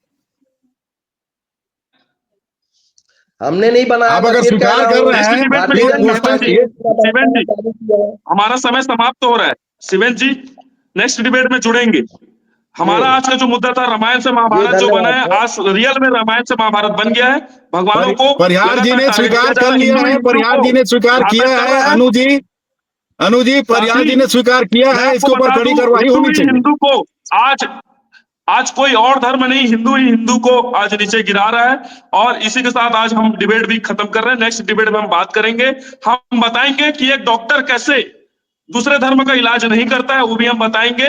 हमने नहीं बनाया, आप बस अगर ये कह स्वीकार रहा कर हूँ रहे नेक्स्ट हैं डिबेट पे भारतीय ये जुड़ेंगे जनता शिवेन पोस्टर, जी। पार्टी ने शिवेन जी, चालू किया है। हमारा समय समाप्त हो रहा है। शिवेन जी, नेक्स्ट डिबेट में जुड़ेंगे। हमारा आज का जो मुद्दा था रामायण से जी महाभारत जो बना है, धन्यवाद। आज रियल में रामायण से महाभारत बन गया है। भगवानों को परिहार जी लगातार ने टारगेट किया स्वीकार जा कर रहा है। लिया हिंदू है, हिंदू परिहार को जी ने स्वीकार घातक किया कर है। रहा है। अनु जी परिहार साथ ही जी ने स्वीकार किया मैं है, आपको इसके ऊपर बता कड़ी दूं, कार्रवाई हिंदू होनी ही चाहिए। हिंदू को आज आज कोई और धर्म नहीं, हिंदू ही हिंदू को आज नीचे गिरा रहा है। और इसी के साथ आज हम डिबेट भी खत्म कर रहे हैं। नेक्स्ट डिबेट में हम बात करेंगे, हम बताएंगे कि एक डॉक्टर कैसे दूसरे धर्म का इलाज नहीं करता है, वो भी हम बताएंगे।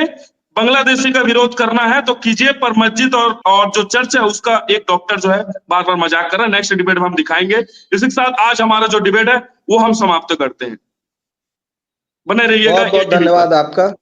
बांग्लादेशी का विरोध करना है तो कीजिए, पर मस्जिद और जो चर्च है उसका एक डॉक्टर जो है बार बार मजाक कर रहा है। नेक्स्ट डिबेट में हम दिखाएंगे। इसी के साथ आज हमारा जो डिबेट है वो हम समाप्त करते हैं। बने रहिएगा बहुत बहुत ATV पर। धन्यवाद आपका।